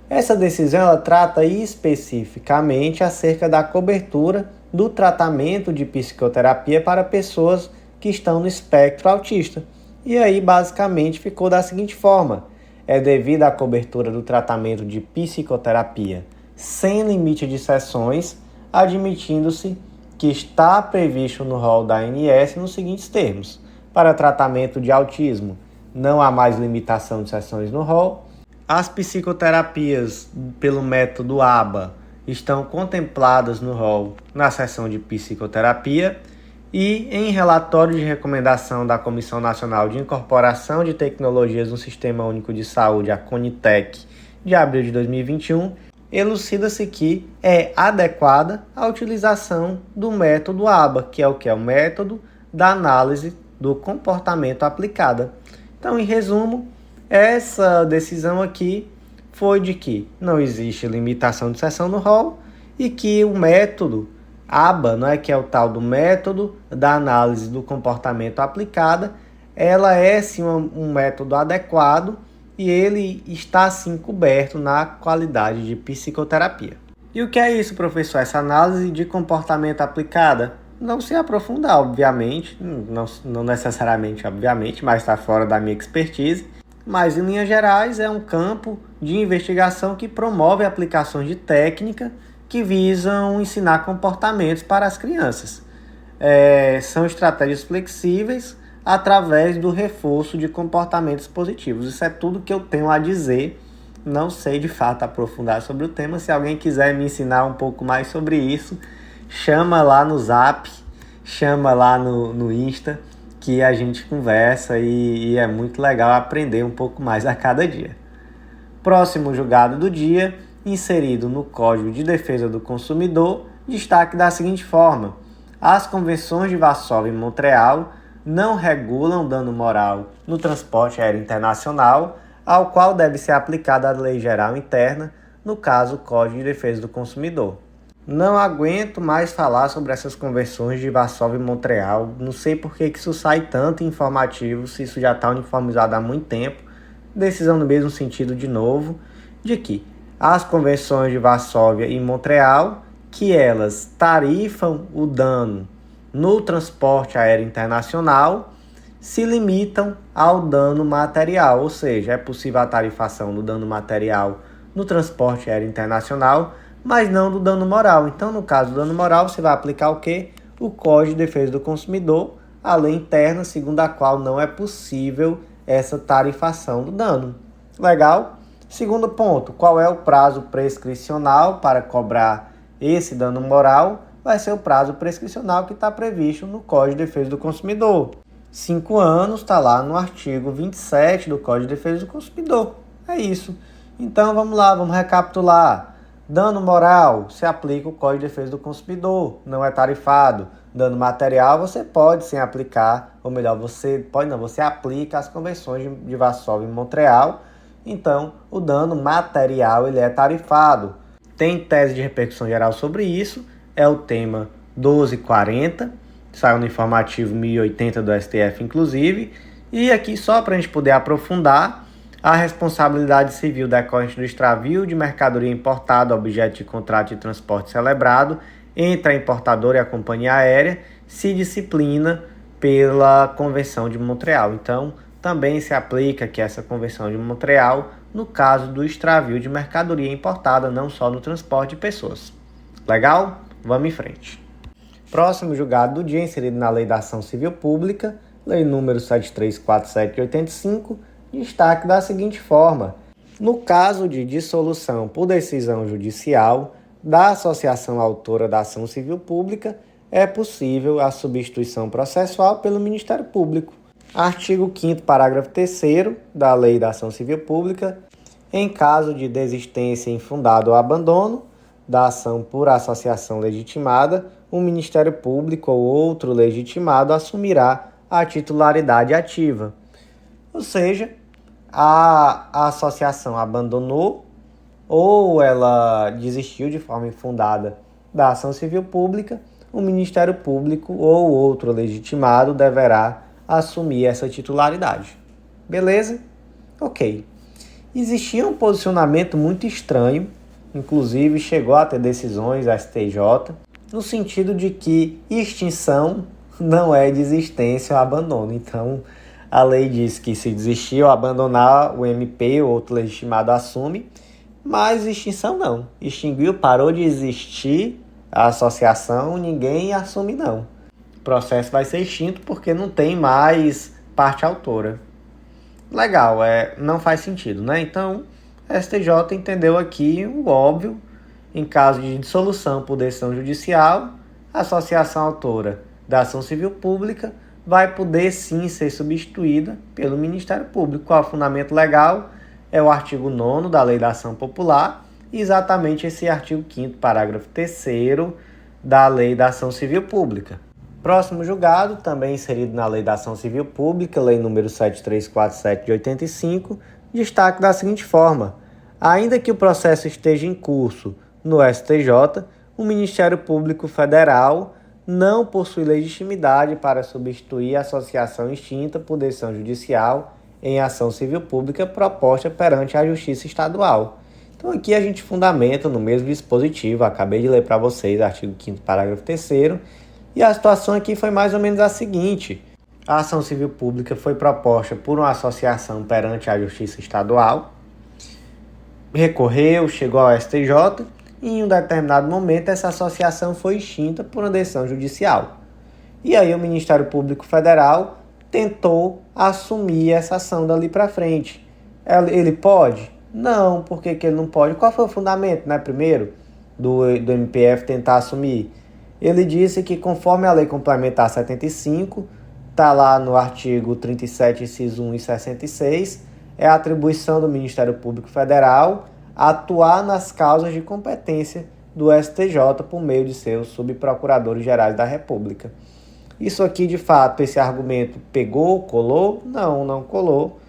Speaker 1: Essa decisão ela trata especificamente acerca da cobertura do tratamento de psicoterapia para pessoas que estão no espectro autista. E aí, basicamente, ficou da seguinte forma: é devido à cobertura do tratamento de psicoterapia sem limite de sessões, admitindo-se que está previsto no rol da ANS nos seguintes termos: para tratamento de autismo, não há mais limitação de sessões no rol. As psicoterapias pelo método ABA estão contempladas no rol na seção de psicoterapia, e em relatório de recomendação da Comissão Nacional de Incorporação de Tecnologias no Sistema Único de Saúde, a CONITEC, de abril de 2021, elucida-se que é adequada a utilização do método ABA, que é o que? É o método da análise do comportamento aplicada. Então, em resumo, essa decisão aqui foi de que não existe limitação de sessão no rol e que o método ABA, não é, que é o tal do método da análise do comportamento aplicada, ela é sim um método adequado e ele está sim coberto na qualidade de psicoterapia. E o que é isso, professor? Essa análise de comportamento aplicada? Não se aprofundar, obviamente, não necessariamente, obviamente, mas está fora da minha expertise. Mas, em linhas gerais, é um campo de investigação que promove aplicações de técnica que visam ensinar comportamentos para as crianças. são estratégias flexíveis através do reforço de comportamentos positivos. Isso é tudo que eu tenho a dizer. Não sei de fato aprofundar sobre o tema. Se alguém quiser me ensinar um pouco mais sobre isso, chama lá no Zap, chama lá no Insta, que a gente conversa e é muito legal aprender um pouco mais a cada dia. Próximo julgado do dia, inserido no Código de Defesa do Consumidor, destaque da seguinte forma: as convenções de Varsóvia e Montreal não regulam dano moral no transporte aéreo internacional, ao qual deve ser aplicada a Lei Geral Interna, no caso, o Código de Defesa do Consumidor. Não aguento mais falar sobre essas convenções de Varsóvia e Montreal. Não sei por que isso sai tanto informativo, se isso já está uniformizado há muito tempo. Decisão no mesmo sentido de novo, de que as convenções de Varsóvia e Montreal, que elas tarifam o dano no transporte aéreo internacional, se limitam ao dano material, ou seja, é possível a tarifação do dano material no transporte aéreo internacional, mas não do dano moral. Então, no caso do dano moral, você vai aplicar o quê? O Código de Defesa do Consumidor, a lei interna, segundo a qual não é possível essa tarifação do dano. Legal? Segundo ponto, qual é o prazo prescricional para cobrar esse dano moral? Vai ser o prazo prescricional que está previsto no Código de Defesa do Consumidor. 5 anos, está lá no artigo 27 do Código de Defesa do Consumidor. É isso. Então vamos lá, vamos recapitular. Dano moral, se aplica o Código de Defesa do Consumidor, não é tarifado. Dano material, você pode sim aplicar, ou melhor, você aplica as convenções de Varsóvia e Montreal. Então, o dano material ele é tarifado. Tem tese de repercussão geral sobre isso, é o tema 1240, saiu no informativo 1080 do STF, inclusive. E aqui, só para a gente poder aprofundar, a responsabilidade civil decorrente do extravio de mercadoria importada, objeto de contrato de transporte celebrado, entre a importadora e a companhia aérea, se disciplina pela Convenção de Montreal. Então, também se aplica aqui essa Convenção de Montreal no caso do extravio de mercadoria importada, não só no transporte de pessoas. Legal? Vamos em frente. Próximo julgado do dia, inserido na Lei da Ação Civil Pública, Lei número 7347 de 85, destaque da seguinte forma: no caso de dissolução por decisão judicial da associação autora da ação civil pública, é possível a substituição processual pelo Ministério Público. Artigo 5º, parágrafo 3º da Lei da Ação Civil Pública, em caso de desistência infundada ou abandono da ação por associação legitimada, o Ministério Público ou outro legitimado assumirá a titularidade ativa. Ou seja, a associação abandonou ou ela desistiu de forma infundada da ação civil pública, o Ministério Público ou outro legitimado deverá assumir essa titularidade. Beleza? Ok. Existia um posicionamento muito estranho, inclusive chegou a ter decisões STJ, no sentido de que extinção não é desistência ou abandono. Então, a lei diz que se desistir ou abandonar, o MP ou outro legitimado assume, mas extinção não. Extinguiu, parou de existir a associação, ninguém assume não. O processo vai ser extinto porque não tem mais parte autora. Legal, não faz sentido, né? Então, a STJ entendeu aqui o óbvio: em caso de dissolução por decisão judicial, a associação autora da ação civil pública vai poder sim ser substituída pelo Ministério Público. Qual é o fundamento legal? É o artigo 9º da Lei da Ação Popular, e exatamente esse artigo 5º, parágrafo 3º da Lei da Ação Civil Pública. Próximo julgado, também inserido na Lei da Ação Civil Pública, Lei número 7347 de 85, destaque da seguinte forma: ainda que o processo esteja em curso no STJ, o Ministério Público Federal não possui legitimidade para substituir a associação extinta por decisão judicial em ação civil pública proposta perante a Justiça Estadual. Então aqui a gente fundamenta no mesmo dispositivo, acabei de ler para vocês, artigo 5º, parágrafo 3º, e a situação aqui foi mais ou menos a seguinte: a ação civil pública foi proposta por uma associação perante a Justiça Estadual, recorreu, chegou ao STJ, e em um determinado momento essa associação foi extinta por uma decisão judicial. E aí o Ministério Público Federal tentou assumir essa ação dali para frente. Ele pode? Não, por que ele não pode? Qual foi o fundamento, né, primeiro, do MPF tentar assumir? Ele disse que conforme a Lei Complementar 75, está lá no artigo 37, inciso 1 e 66, é a atribuição do Ministério Público Federal atuar nas causas de competência do STJ por meio de seus subprocuradores gerais da República. Isso aqui, de fato, esse argumento pegou, colou? Não colou.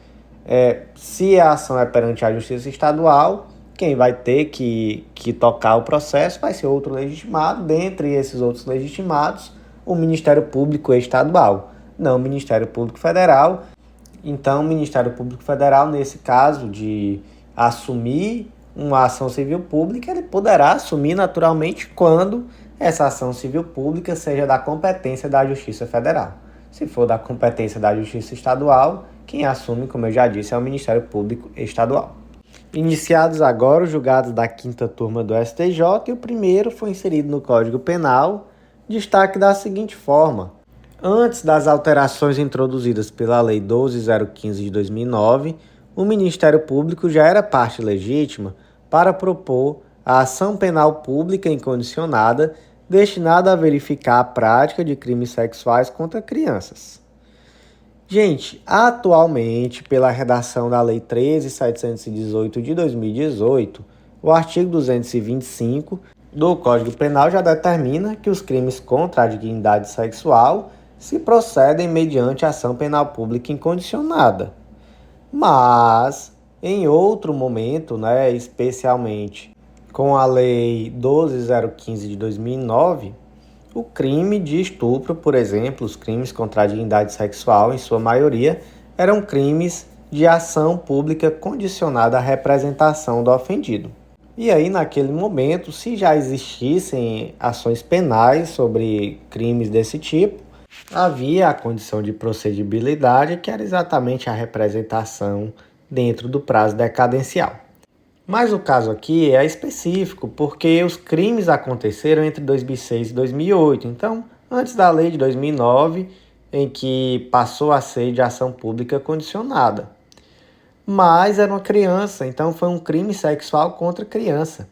Speaker 1: Se a ação é perante a Justiça Estadual, quem vai ter que tocar o processo vai ser outro legitimado, dentre esses outros legitimados, o Ministério Público Estadual, não o Ministério Público Federal. Então, o Ministério Público Federal, nesse caso de assumir uma ação civil pública, ele poderá assumir naturalmente quando essa ação civil pública seja da competência da Justiça Federal. Se for da competência da Justiça Estadual, quem assume, como eu já disse, é o Ministério Público Estadual. Iniciados agora os julgados da 5ª turma do STJ, e o primeiro foi inserido no Código Penal, destaque da seguinte forma: antes das alterações introduzidas pela Lei 12.015 de 2009, o Ministério Público já era parte legítima para propor a ação penal pública incondicionada destinada a verificar a prática de crimes sexuais contra crianças. Gente, atualmente, pela redação da Lei 13.718 de 2018, o artigo 225 do Código Penal já determina que os crimes contra a dignidade sexual se procedem mediante ação penal pública incondicionada. Mas, em outro momento, especialmente com a Lei 12.015 de 2009, o crime de estupro, por exemplo, os crimes contra a dignidade sexual, em sua maioria, eram crimes de ação pública condicionada à representação do ofendido. E aí, naquele momento, se já existissem ações penais sobre crimes desse tipo, havia a condição de procedibilidade, que era exatamente a representação dentro do prazo decadencial. Mas o caso aqui é específico, porque os crimes aconteceram entre 2006 e 2008. Então, antes da lei de 2009, em que passou a ser de ação pública condicionada. Mas era uma criança, então foi um crime sexual contra criança.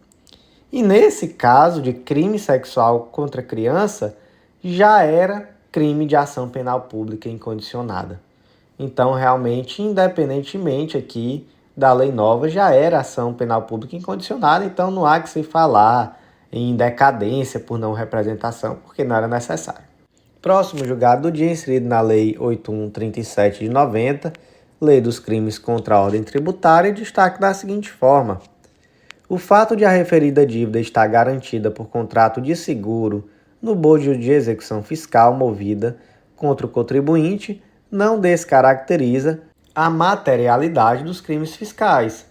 Speaker 1: E nesse caso de crime sexual contra criança, já era crime de ação penal pública incondicionada. Então, realmente, independentemente aqui da lei nova, já era ação penal pública incondicionada, então não há que se falar em decadência por não representação, porque não era necessário. Próximo julgado do dia, inserido na Lei 8.137 de 90, Lei dos Crimes contra a Ordem Tributária, destaque da seguinte forma: o fato de a referida dívida estar garantida por contrato de seguro no bojo de execução fiscal movida contra o contribuinte não descaracteriza a materialidade dos crimes fiscais.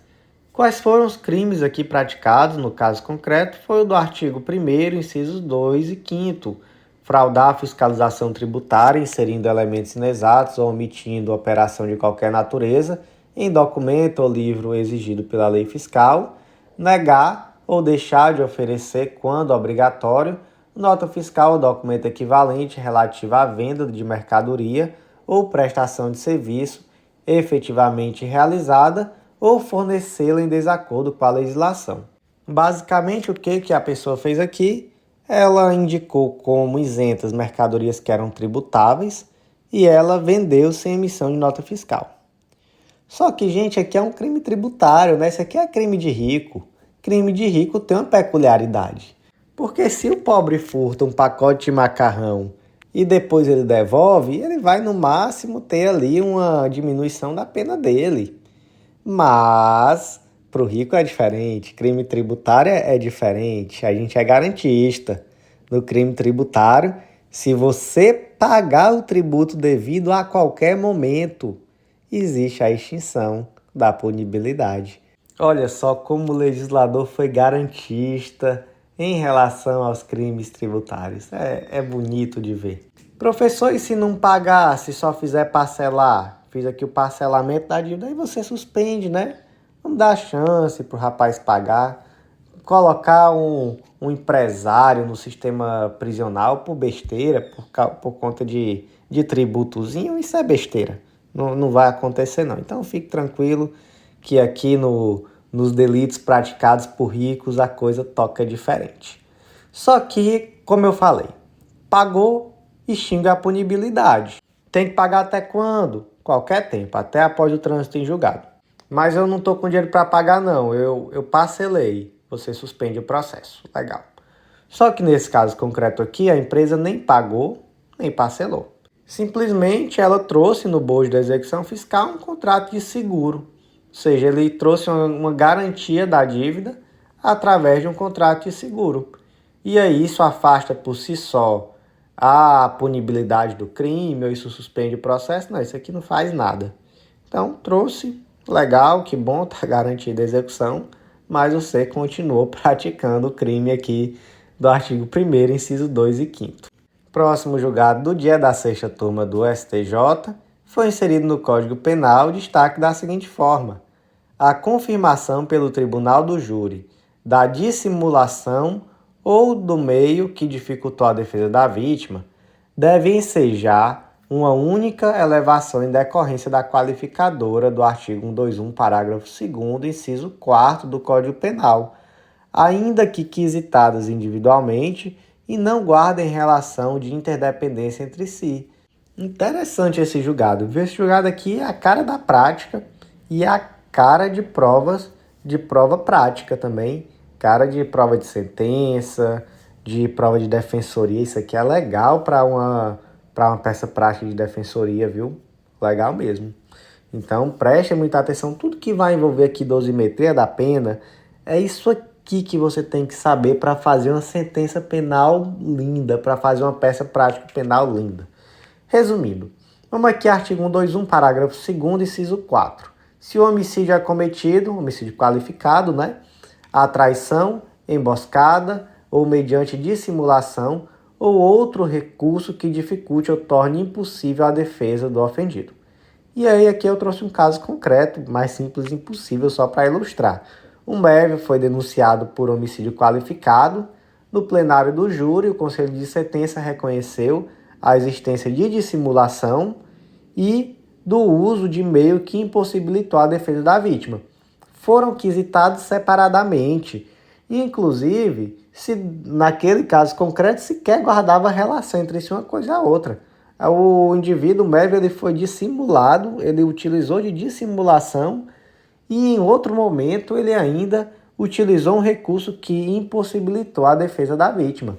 Speaker 1: Quais foram os crimes aqui praticados? No caso concreto, foi o do artigo 1º, incisos 2 e 5º, fraudar a fiscalização tributária, inserindo elementos inexatos ou omitindo operação de qualquer natureza em documento ou livro exigido pela lei fiscal, negar ou deixar de oferecer, quando obrigatório, nota fiscal ou documento equivalente relativo à venda de mercadoria ou prestação de serviço efetivamente realizada ou fornecê-la em desacordo com a legislação. Basicamente, o que a pessoa fez aqui? Ela indicou como isentas mercadorias que eram tributáveis e ela vendeu sem emissão de nota fiscal. Só que, gente, aqui é um crime tributário, né? Isso aqui é crime de rico. Crime de rico tem uma peculiaridade. Porque se o pobre furta um pacote de macarrão e depois ele devolve, ele vai no máximo ter ali uma diminuição da pena dele. Mas para o rico é diferente, crime tributário é diferente, a gente é garantista. No crime tributário, se você pagar o tributo devido a qualquer momento, existe a extinção da punibilidade. Olha só como o legislador foi garantista em relação aos crimes tributários. É bonito de ver. Professor, e se não pagar, se só fizer parcelar? Fiz aqui o parcelamento da dívida, aí você suspende, né? Vamos dar chance pro rapaz pagar. colocar um empresário no sistema prisional por besteira, por conta de tributozinho, isso é besteira. Não vai acontecer não. Então fique tranquilo que aqui nos delitos praticados por ricos a coisa toca diferente. Só que, como eu falei, pagou, extingue a punibilidade. Tem que pagar até quando? Qualquer tempo, até após o trânsito em julgado. Mas eu não estou com dinheiro para pagar não, eu parcelei. Você suspende o processo. Legal. Só que nesse caso concreto aqui, a empresa nem pagou, nem parcelou. Simplesmente ela trouxe no bojo da execução fiscal um contrato de seguro. Ou seja, ele trouxe uma garantia da dívida através de um contrato de seguro. E aí isso afasta por si só a punibilidade do crime, ou isso suspende o processo. Não, isso aqui não faz nada. Então trouxe, legal, que bom, está garantida a execução, mas você continuou praticando o crime aqui do artigo 1º, inciso 2 e 5º. Próximo julgado do dia da 6ª turma do STJ foi inserido no Código Penal o destaque da seguinte forma: a confirmação pelo tribunal do júri da dissimulação ou do meio que dificultou a defesa da vítima deve ensejar uma única elevação em decorrência da qualificadora do artigo 121, parágrafo 2º, inciso 4º do Código Penal, ainda que quisitadas individualmente e não guardem relação de interdependência entre si. Interessante esse julgado. Esse julgado aqui é a cara da prática e a cara de provas, de prova prática também. Cara de prova de sentença, de prova de defensoria. Isso aqui é legal para uma peça prática de defensoria, viu? Legal mesmo. Então, preste muita atenção. Tudo que vai envolver aqui dosimetria da pena é isso aqui que você tem que saber para fazer uma sentença penal linda, para fazer uma peça prática penal linda. Resumindo, vamos aqui artigo 121, parágrafo 2º, inciso 4. Se o homicídio é cometido, homicídio qualificado, né? A traição, emboscada ou mediante dissimulação ou outro recurso que dificulte ou torne impossível a defesa do ofendido. E aí aqui eu trouxe um caso concreto, mais simples e impossível, só para ilustrar. Um médio foi denunciado por homicídio qualificado. No plenário do júri, o Conselho de Sentença reconheceu a existência de dissimulação e do uso de meio que impossibilitou a defesa da vítima. Foram quisitados separadamente. E, inclusive, se naquele caso concreto sequer guardava relação entre uma coisa e a outra. O indivíduo, o médio, ele foi dissimulado, ele utilizou de dissimulação e em outro momento ele ainda utilizou um recurso que impossibilitou a defesa da vítima.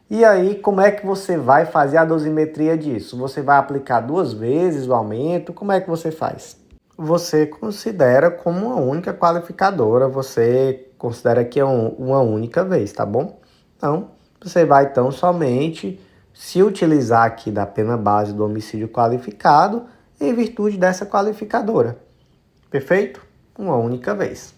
Speaker 1: E aí, como é que você vai fazer a dosimetria disso? Você vai aplicar 2 vezes o aumento? Como é que você faz? Você considera como uma única qualificadora, você considera que é uma única vez, tá bom? Então, você vai então somente se utilizar aqui da pena base do homicídio qualificado em virtude dessa qualificadora. Perfeito? Uma única vez.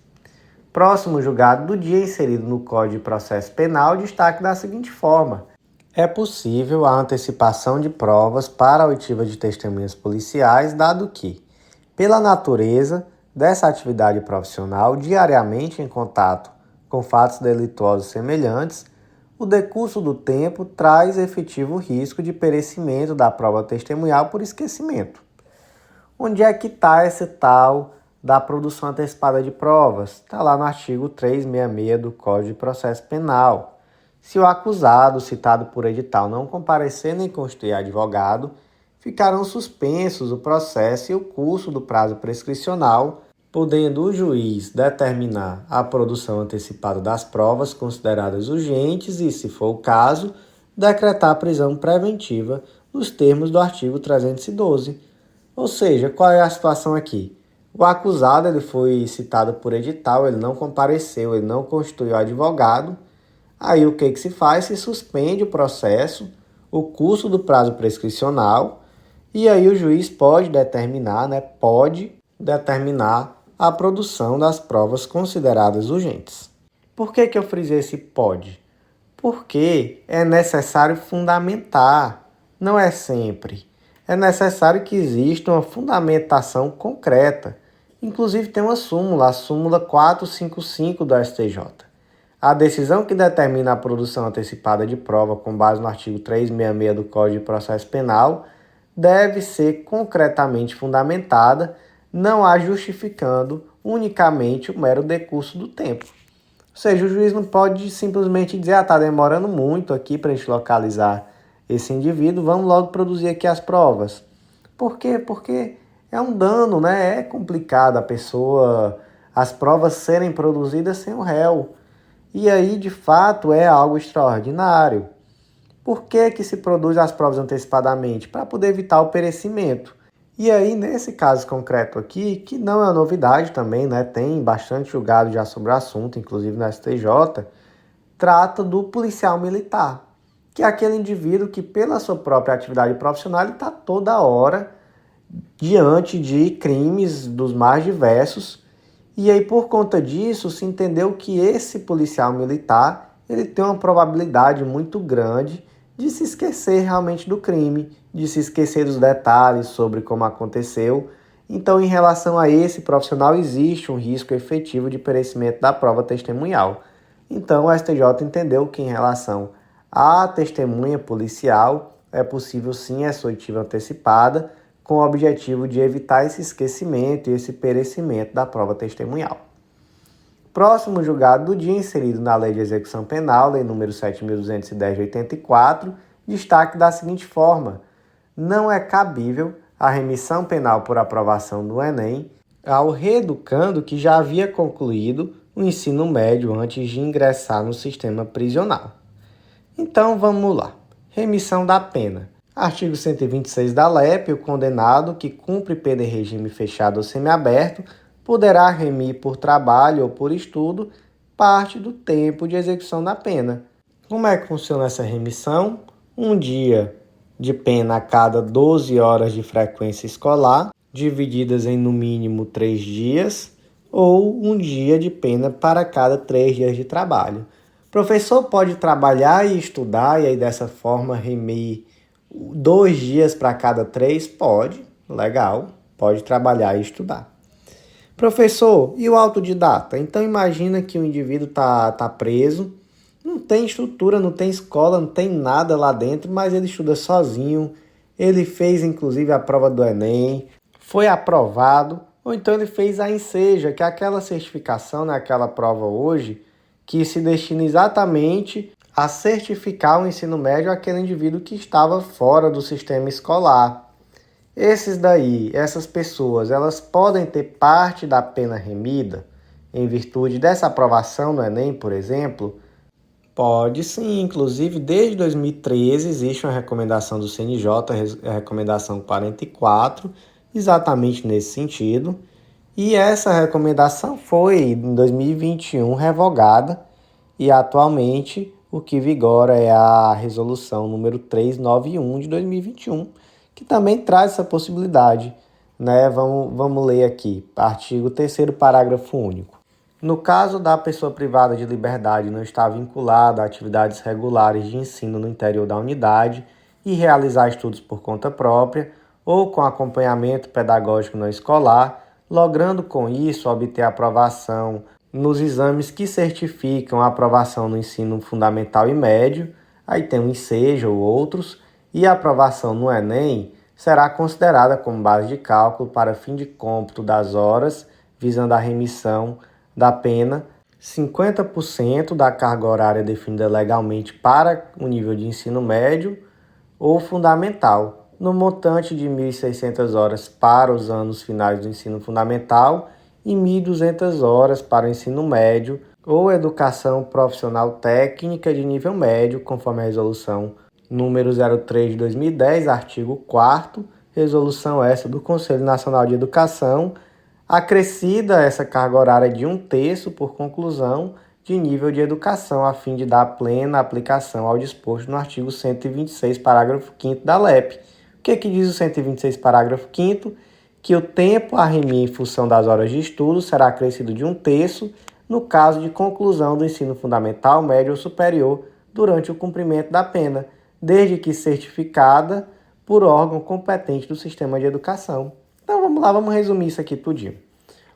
Speaker 1: Próximo julgado do dia inserido no Código de Processo Penal, destaque da seguinte forma: é possível a antecipação de provas para a oitiva de testemunhas policiais, dado que, pela natureza dessa atividade profissional, diariamente em contato com fatos delituosos semelhantes, o decurso do tempo traz efetivo risco de perecimento da prova testemunhal por esquecimento. Onde é que está esse tal da produção antecipada de provas? Está lá no artigo 366 do Código de Processo Penal. Se o acusado, citado por edital, não comparecer nem constituir advogado, ficarão suspensos o processo e o curso do prazo prescricional, podendo o juiz determinar a produção antecipada das provas consideradas urgentes e, se for o caso, decretar a prisão preventiva nos termos do artigo 312. Ou seja, qual é a situação aqui? O acusado ele foi citado por edital, ele não compareceu, ele não constituiu advogado. Aí o que se faz? Se suspende o processo, o curso do prazo prescricional, e aí o juiz pode determinar, a produção das provas consideradas urgentes. Por que eu frisei esse pode? Porque é necessário fundamentar, não é sempre. É necessário que exista uma fundamentação concreta. Inclusive tem uma súmula, a súmula 455 do STJ. A decisão que determina a produção antecipada de prova com base no artigo 366 do Código de Processo Penal deve ser concretamente fundamentada, não a justificando unicamente o mero decurso do tempo. Ou seja, o juiz não pode simplesmente dizer, está demorando muito aqui para a gente localizar esse indivíduo, vamos logo produzir aqui as provas. Por quê? Porque é um dano, né? É complicado as provas serem produzidas sem o réu. E aí, de fato, é algo extraordinário. Por que que se produz as provas antecipadamente? Para poder evitar o perecimento. E aí, nesse caso concreto aqui, que não é novidade também, né? Tem bastante julgado já sobre o assunto, inclusive no STJ, trata do policial militar, que é aquele indivíduo que, pela sua própria atividade profissional, ele está toda hora diante de crimes dos mais diversos. E aí, por conta disso, se entendeu que esse policial militar ele tem uma probabilidade muito grande de se esquecer realmente do crime, de se esquecer dos detalhes sobre como aconteceu. Então, em relação a esse profissional, existe um risco efetivo de perecimento da prova testemunhal. Então, o STJ entendeu que, em relação à testemunha policial, é possível sim essa oitiva antecipada, com o objetivo de evitar esse esquecimento e esse perecimento da prova testemunhal. Próximo julgado do dia, inserido na Lei de Execução Penal, Lei nº 7.210 de 84, destaque da seguinte forma: não é cabível a remissão penal por aprovação do Enem ao reeducando que já havia concluído o ensino médio antes de ingressar no sistema prisional. Então vamos lá. Remissão da pena. Artigo 126 da LEP, o condenado que cumpre pena em regime fechado ou semiaberto poderá remir por trabalho ou por estudo parte do tempo de execução da pena. Como é que funciona essa remissão? Um dia de pena a cada 12 horas de frequência escolar, divididas em no mínimo 3 dias, ou um dia de pena para cada 3 dias de trabalho. O professor pode trabalhar e estudar e aí dessa forma remir 2 dias para cada 3? Pode, legal, pode trabalhar e estudar. Professor, e o autodidata? Então imagina que o indivíduo tá preso, não tem estrutura, não tem escola, não tem nada lá dentro, mas ele estuda sozinho, ele fez inclusive a prova do Enem, foi aprovado, ou então ele fez a Enseja, que é aquela certificação, né, aquela prova hoje, que se destina exatamente a certificar o ensino médio àquele indivíduo que estava fora do sistema escolar. Essas pessoas, elas podem ter parte da pena remida em virtude dessa aprovação no Enem, por exemplo? Pode sim, inclusive desde 2013 existe uma recomendação do CNJ, a recomendação 44, exatamente nesse sentido. E essa recomendação foi, em 2021, revogada e atualmente o que vigora é a resolução número 391 de 2021, que também traz essa possibilidade, né? Vamos ler aqui, artigo 3º, parágrafo único. No caso da pessoa privada de liberdade não estar vinculada a atividades regulares de ensino no interior da unidade e realizar estudos por conta própria ou com acompanhamento pedagógico não escolar, logrando com isso obter aprovação nos exames que certificam a aprovação no ensino fundamental e médio, aí tem o Enseja ou outros, e a aprovação no Enem será considerada como base de cálculo para fim de cômputo das horas, visando a remissão da pena, 50% da carga horária definida legalmente para o nível de ensino médio ou fundamental, no montante de 1.600 horas para os anos finais do ensino fundamental e 1.200 horas para o ensino médio ou educação profissional técnica de nível médio, conforme a resolução número 03 de 2010, artigo 4º, resolução essa do Conselho Nacional de Educação, acrescida essa carga horária de 1/3 por conclusão de nível de educação, a fim de dar plena aplicação ao disposto no artigo 126, parágrafo 5º da LEP. O que diz o 126, parágrafo 5º? Que o tempo a remir em função das horas de estudo será acrescido de 1/3 no caso de conclusão do ensino fundamental, médio ou superior durante o cumprimento da pena, desde que certificada por órgão competente do sistema de educação. Então vamos lá, vamos resumir isso aqui tudinho.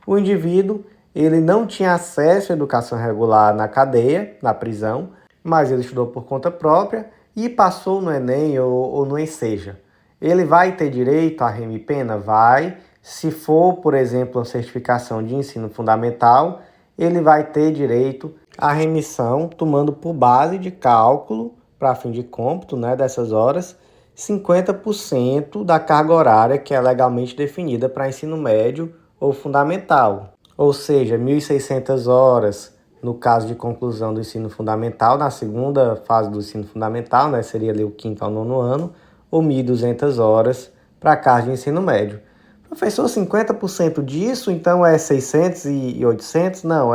Speaker 1: O indivíduo Ele não tinha acesso à educação regular na cadeia, na prisão, mas ele estudou por conta própria e passou no Enem ou no Enseja. Ele vai ter direito a remir-pena? Vai. Se for, por exemplo, uma certificação de ensino fundamental, ele vai ter direito à remissão, tomando por base de cálculo, para fim de cômputo, dessas horas, 50% da carga horária que é legalmente definida para ensino médio ou fundamental. Ou seja, 1.600 horas no caso de conclusão do ensino fundamental, na segunda fase do ensino fundamental, seria ali o 5º ao 9º ano, ou 1.200 horas para caso de ensino médio. Professor, 50% disso, então é 600 e 800? Não,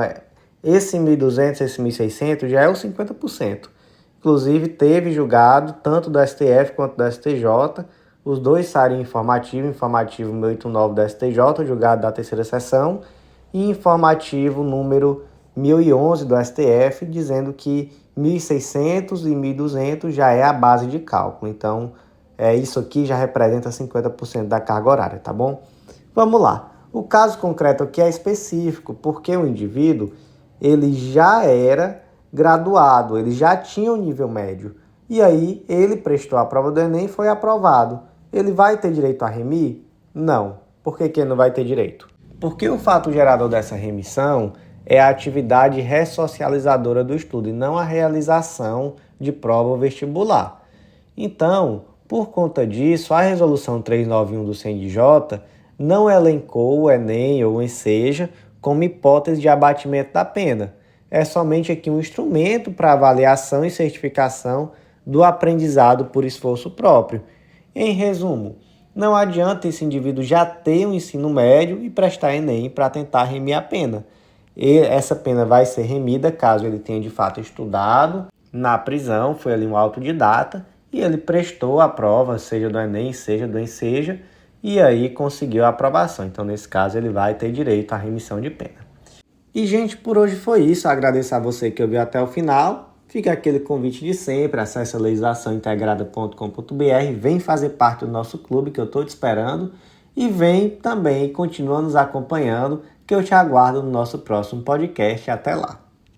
Speaker 1: esse 1.200, esse 1.600 já é os 50%. Inclusive, teve julgado, tanto do STF quanto do STJ, os dois saíram informativo 1089 do STJ, julgado da terceira sessão, e informativo número 1011 do STF, dizendo que 1.600 e 1.200 já é a base de cálculo. Então, isso aqui já representa 50% da carga horária, tá bom? Vamos lá. O caso concreto aqui é específico, porque o indivíduo ele já era graduado, ele já tinha o nível médio. E aí, ele prestou a prova do Enem e foi aprovado. Ele vai ter direito a remir? Não. Por que ele não vai ter direito? Porque o fato gerador dessa remissão é a atividade ressocializadora do estudo e não a realização de prova vestibular. Então, por conta disso, a resolução 391 do CNJ não elencou o Enem ou o Enseja como hipótese de abatimento da pena. É somente aqui um instrumento para avaliação e certificação do aprendizado por esforço próprio. Em resumo, não adianta esse indivíduo já ter um ensino médio e prestar Enem para tentar remir a pena. E essa pena vai ser remida caso ele tenha de fato estudado na prisão, foi ali um autodidata, e ele prestou a prova, seja do Enem, seja do Enseja, e aí conseguiu a aprovação. Então, nesse caso, ele vai ter direito à remissão de pena. E, gente, por hoje foi isso. Agradeço a você que ouviu até o final. Fica aquele convite de sempre, acesse a legislaçãointegrada.com.br, vem fazer parte do nosso clube, que eu estou te esperando, e vem também, continua nos acompanhando, que eu te aguardo no nosso próximo podcast. Até lá!